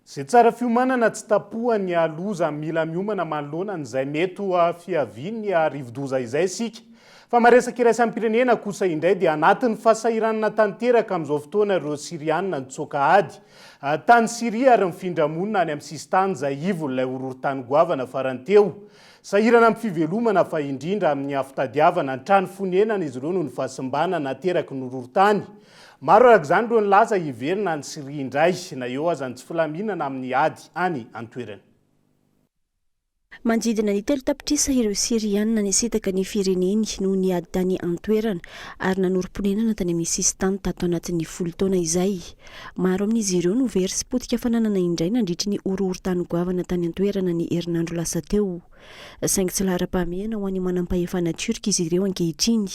Zay tsara fiomanana tsy tapohan'ny loza mila miomana manoloana izay mety fiavian'ny rivo-doza izay sika fa maresaka iraisany pirenena kosa indray dia anatin'ny fahasahiranana tanteraka amin'izao fotoana ireo sirianina nitsoaka ady tany Siria ary mifindra monina any amin'ny sistany Zaïvo ilay horohorontany goavana faranteo. Sahirana amin'ny fivelomana fa indrindra amin'ny afitadiavana ny trano fonenana izy ireo no ny fahasimbana nateraky ny horohorontany. Maro arak'izany ireo nilaza hiverina ny Siria indray na eo aza ny tsy filaminana amin'ny ady any an-toerany. Manjidina ny telo tapitrisa ireo sirianina nisitaka ny fireneny no niady tany an-toerana ary nanorom-ponenana tany amin'ny sistany tato anatin'ny 10 taona izay. Maro amin'izy ireo no very sy potika fananana indray nandritry ny horohorontany goavana tany an-toerana ny herinandro lasa teo. Saingy tsy lahara-pahamehana ho any manam-pahefana Turka izy ireo ankehitriny.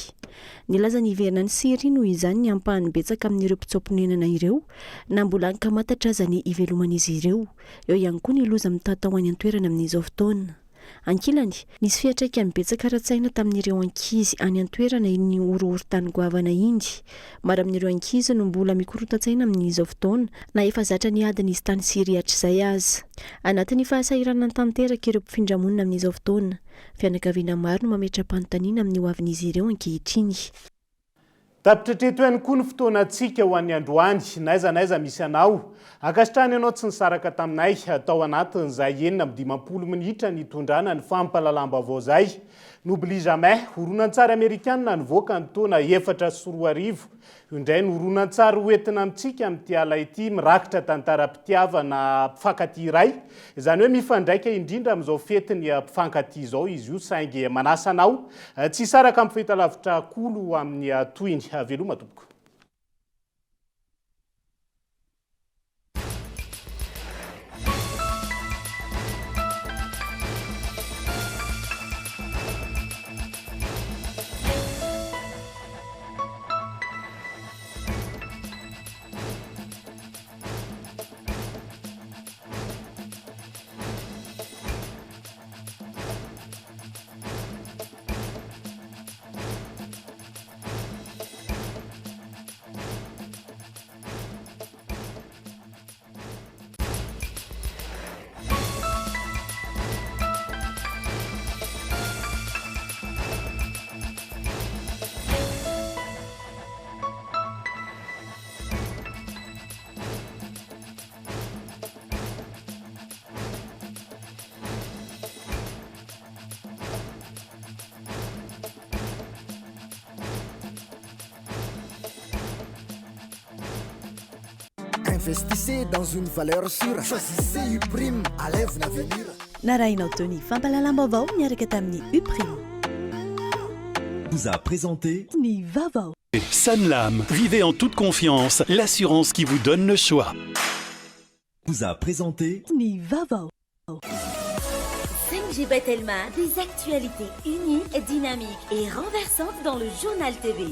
Nilaza ny hiverina ny Siria noho izany ny ampahany betsaka amin'ireo mpitsaomponenana ireo na mbola ankamatatra aza ny iveloman'izy ireo. Eo ihany koa ny loza mitata ho any an-toerana amin'izao fotoana. Ankilany, nisy fiantraikany betsaka ara-tsaina tamin'ireo ankizy any an-toerana iny horohorontany goavana indy. Maro amin'ireo ankizy no mbola mikorotan-tsaina amin'izao fotoana na efa zatra ny ady nisy tany Siria hatr'izay aza. Anatin'ny fahasahiranana tanteraka ireo mpifindra monina amin'izao fotoana, fianakaviana maro no mametra-panontaniana amin'ny hoavin'izy ireo ankehitriny. Tapitretreto ihany koa ny fotoanantsika ho an'ny androany, naiza misy anao. Akasitrany ianao tsy nisaraka taminay tao anatin'izay 9-10 minitra nitondrana ny fampahalalam-baovao zay. N'oublie jamais, horonan-tsary Amerikanina nivoaka ny taona 4 io indray no horonan-tsary hoentina amintsika amin'ity ala ity mirakitra tantaram-pitiavana mpifankatia iray. Izany hoe mifandraika indrindra amin'izao fetiny mpifankatia izao izy io saingy manasa anao tsy saraka amin'ny fahitalavitra kolo amin'ny toiny. Veloma tompoko. Investissez dans une valeur sûre. Choisissez Uprime à l'avenir. Naraina Tony, Fampalalam-Bavao, miaraka tamin'ny Uprime. Vous a présenté Ni Vavao. Sanlam, vivez en toute confiance l'assurance qui vous donne le choix. Vous a présenté Ni Vavao. 5G Batelma, des actualités uniques, dynamiques et renversantes dans le journal TV.